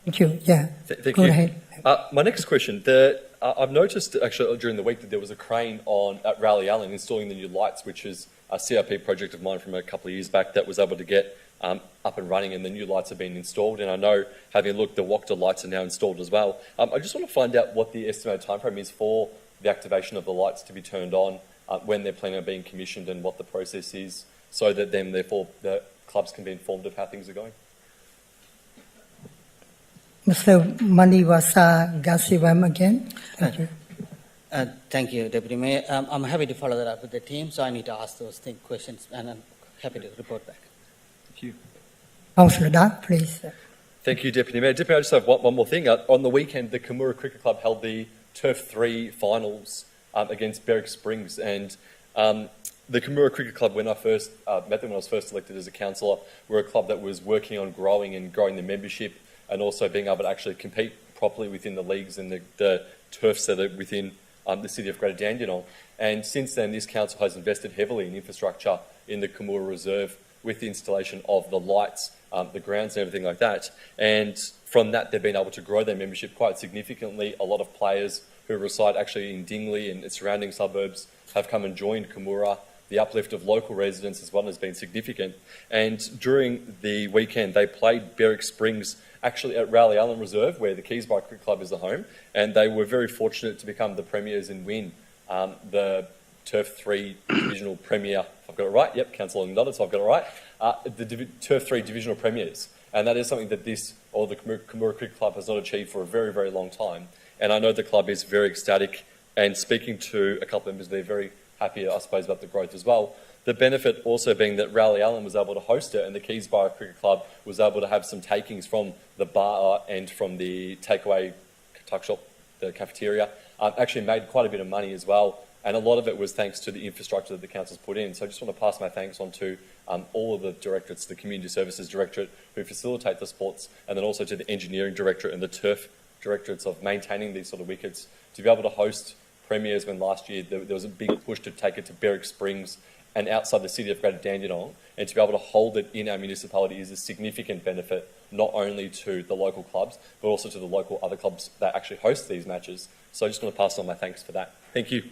Thank you. Yeah. Thank Go you. ahead. My next question. I've noticed actually during the week that there was a crane at Raleigh Allen installing the new lights, which is a CRP project of mine from a couple of years back that was able to get up and running, and the new lights have been installed. And I know, having looked, the Wachter lights are now installed as well. I just want to find out what the estimated timeframe is for the activation of the lights to be turned on, when they're planning on being commissioned, and what the process is, so that then, therefore, the clubs can be informed of how things are going. Mr. Maniwasa Gasiwam again. Thank you. Thank you, Deputy Mayor. I'm happy to follow that up with the team, so I need to ask those questions, and I'm happy to report back. Thank you. Councillor Dark, please. Thank you, Deputy Mayor. Deputy, I just have one more thing. On the weekend, the Kimura Cricket Club held the Turf 3 finals against Berwick Springs, and the Camurra Cricket Club, when I first met them when I was first elected as a councillor, were a club that was working on growing the membership and also being able to actually compete properly within the leagues and the turfs that are within the city of Greater Dandenong. And since then, this council has invested heavily in infrastructure in the Camurra Reserve with the installation of the lights, the grounds and everything like that. And from that, they've been able to grow their membership quite significantly. A lot of players who reside actually in Dingley and its surrounding suburbs have come and joined Camurra. The uplift of local residents as well has been significant. And during the weekend, they played Berwick Springs actually at Rowley Allen Reserve, where the Keysborough Cricket Club is the home. And they were very fortunate to become the premiers and win the Turf 3 Divisional Premier. If I've got it right. Yep, Councillor nodded, so I've got it right. The Turf 3 Divisional Premiers. And that is something that the Camurra Cricket Club has not achieved for a very, very long time. And I know the club is very ecstatic. And speaking to a couple of members, they're very happy, I suppose, about the growth as well. The benefit also being that Rowley Allen was able to host it and the Keysborough Cricket Club was able to have some takings from the bar and from the takeaway tuck shop, the cafeteria, actually made quite a bit of money as well. And a lot of it was thanks to the infrastructure that the council's put in. So I just want to pass my thanks on to all of the directorates, the Community Services Directorate, who facilitate the sports, and then also to the Engineering Directorate and the Turf Directorates of maintaining these sort of wickets, to be able to host premiers when last year there was a big push to take it to Berwick Springs and outside the city of Greater Dandenong, and to be able to hold it in our municipality is a significant benefit, not only to the local clubs, but also to the local other clubs that actually host these matches. So I just want to pass on my thanks for that. Thank you.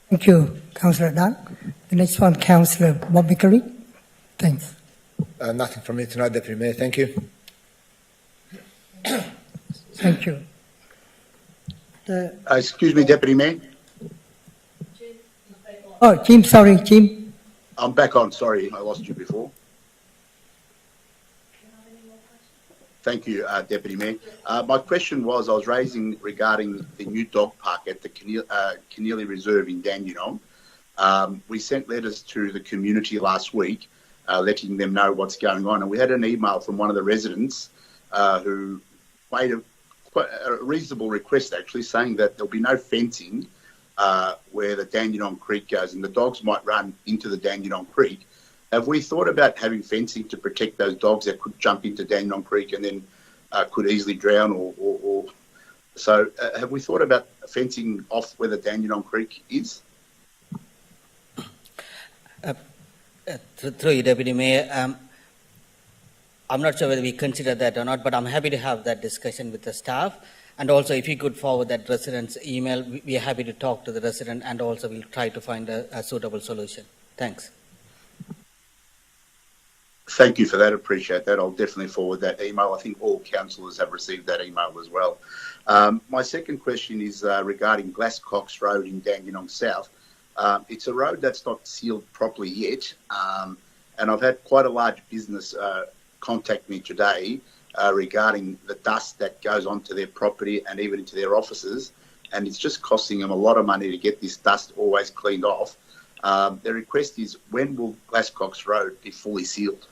Thank you, Councillor Dunn. The next one, Councillor Bob Vickery. Thanks. Nothing from me tonight, Deputy Mayor. Thank you. Thank you. Excuse me, Deputy Mayor. Oh, Jim, sorry, Jim. I'm back on. Sorry, I lost you before. Thank you, Deputy Mayor. My question was, I was raising regarding the new dog park at the Keneally Reserve in Dandenong. We sent letters to the community last week, letting them know what's going on. And we had an email from one of the residents who made a reasonable request, actually, saying that there'll be no fencing where the Dandenong Creek goes, and the dogs might run into the Dandenong Creek. Have we thought about having fencing to protect those dogs that could jump into Dandenong Creek and then could easily drown? So have we thought about fencing off where the Dandenong Creek is? Through you, Deputy Mayor, I'm not sure whether we consider that or not, but I'm happy to have that discussion with the staff. And also, if you could forward that resident's email, we are happy to talk to the resident, and also we'll try to find a suitable solution. Thanks. Thank you for that. Appreciate that. I'll definitely forward that email. I think all councillors have received that email as well. My second question is regarding Glasscox Road in Dandenong South. It's a road that's not sealed properly yet, and I've had quite a large business contact me today regarding the dust that goes onto their property and even into their offices, and it's just costing them a lot of money to get this dust always cleaned off. Their request is, when will Glasscox Road be fully sealed?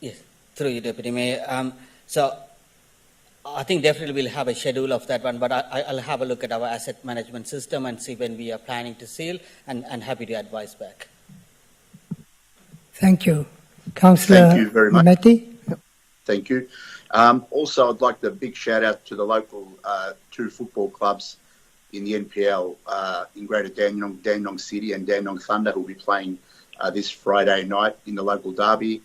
Yes, through you, Deputy Mayor. So I think definitely we'll have a schedule of that one, but I'll have a look at our asset management system and see when we are planning to seal, and happy to advise back. Thank you. Councillor Thank you very much. Matty. Thank you. Also, I'd like to big shout out to the local two football clubs in the NPL in Greater Dandenong, Dandenong City and Dandenong Thunder, who will be playing this Friday night in the local derby.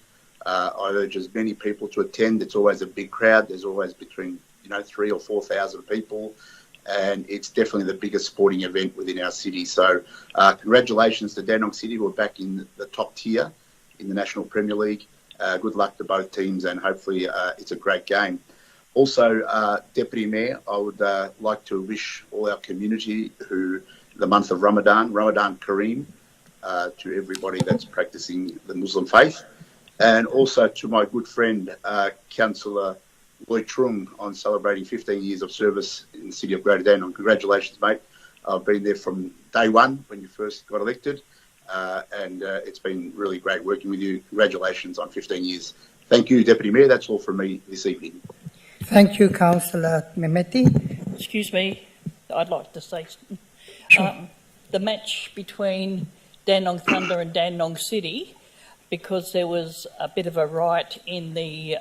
I urge as many people to attend. It's always a big crowd. There's always between 3,000 or 4,000 people, and it's definitely the biggest sporting event within our city. So congratulations to Dandenong City, who are back in the top tier in the National Premier League. Good luck to both teams, and hopefully it's a great game. Also, Deputy Mayor, I would like to wish all our community the month of Ramadan Kareem, to everybody that's practicing the Muslim faith. And also to my good friend, Councillor Lloyd Trung, on celebrating 15 years of service in the city of Greater Dandenong. Congratulations, mate. I've been there from day one when you first got elected, and it's been really great working with you. Congratulations on 15 years. Thank you, Deputy Mayor. That's all from me this evening. Thank you, Councillor Mehmeti. Excuse me, I'd like to say something. Sure. The match between Dandenong Thunder and Dandenong City, because there was a bit of a riot in the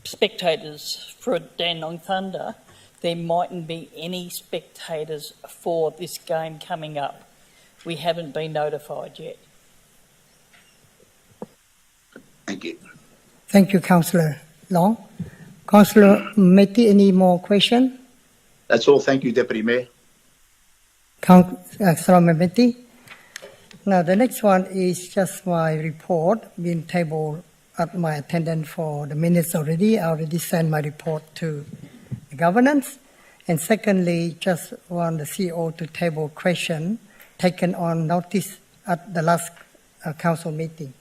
spectators for Dandenong Thunder, there mightn't be any spectators for this game coming up. We haven't been notified yet. Thank you. Thank you, Councillor Long. Councillor Mehmeti, any more questions? That's all. Thank you, Deputy Mayor. Councillor Mehmeti. Now, the next one is just my report, being tabled at my attendance for the minutes already. I already sent my report to the governance. And secondly, just want the CEO to table question taken on notice at the last council meeting.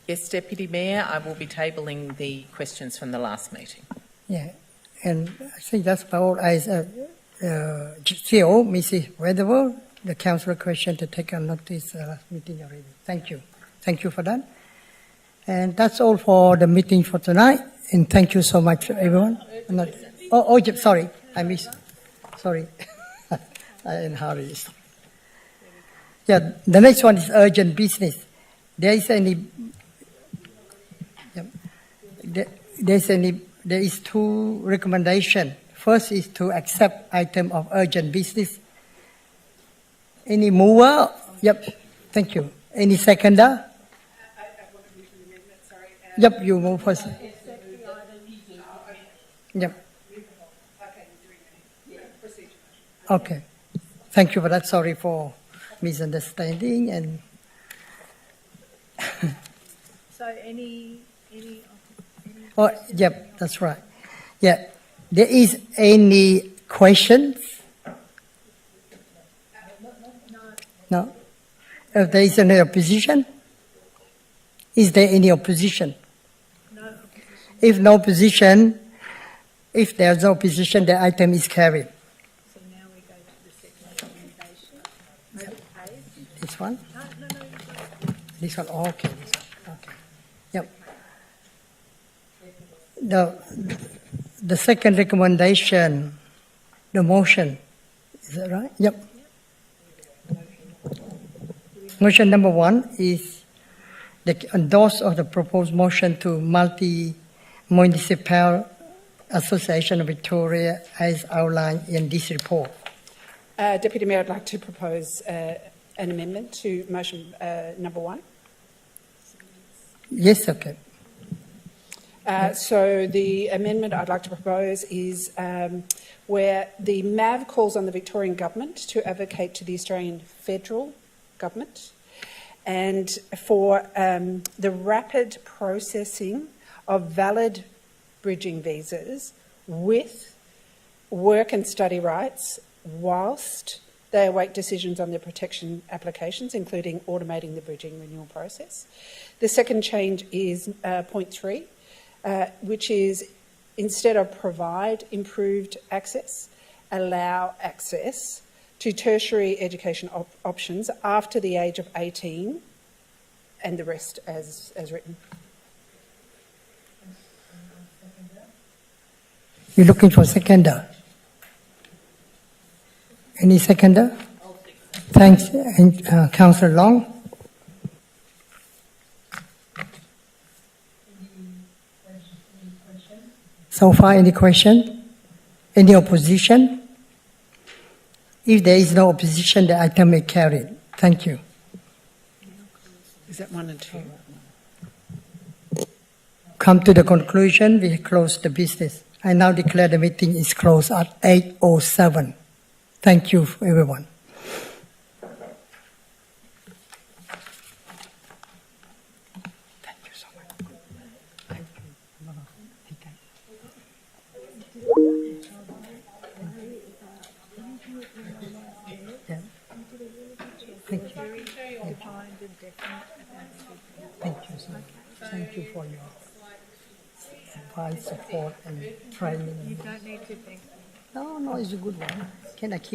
Yes, Deputy Mayor, I will be tabling the questions from the last meeting. Yeah, and I think that's about as CEO, Mrs. Weatherall, the council question to take on notice last meeting already. Thank you. Thank you for that. And that's all for the meeting for tonight. And thank you so much, everyone. Sorry, I missed. Sorry, I'm in a hurry. Yeah, the next one is urgent business. There is two recommendations. First is to accept item of urgent business. Any mover? Yep. Thank you. Any seconder? Yep, you move first. Yep. Okay. Thank you for that. Sorry for misunderstanding and. So any. Oh, yep, that's right. Yeah. There is any questions? No. If there is any opposition? Is there any opposition? No. If no opposition, if there's no opposition, the item is carried. So now we go to the second recommendation. Okay. This one? No. This one, okay. Okay. Yep. The second recommendation, the motion, is that right? Yep. Motion number 1 is the endorse of the proposed motion to Multi-Municipal Association of Victoria as outlined in this report. Deputy Mayor, I'd like to propose an amendment to motion number 1. Yes, okay. So the amendment I'd like to propose is where the MAV calls on the Victorian Government to advocate to the Australian Federal Government and for the rapid processing of valid bridging visas with work and study rights whilst they await decisions on their protection applications, including automating the bridging renewal process. The second change is point 3, which is instead of provide improved access, allow access to tertiary education options after the age of 18 and the rest as written. You're looking for a seconder? Any seconder? Thanks, Councillor Long. So far, any question? Any opposition? If there is no opposition, the item is carried. Thank you. Is that 1 and 2? Come to the conclusion, we close the business. I now declare the meeting is closed at 8:07. Thank you, everyone. Thank you so much. Thank you. Yeah. Thank you. Thank you so much. Thank you for your advice, support, and training. You don't need to thank me. No, it's a good one. Can I keep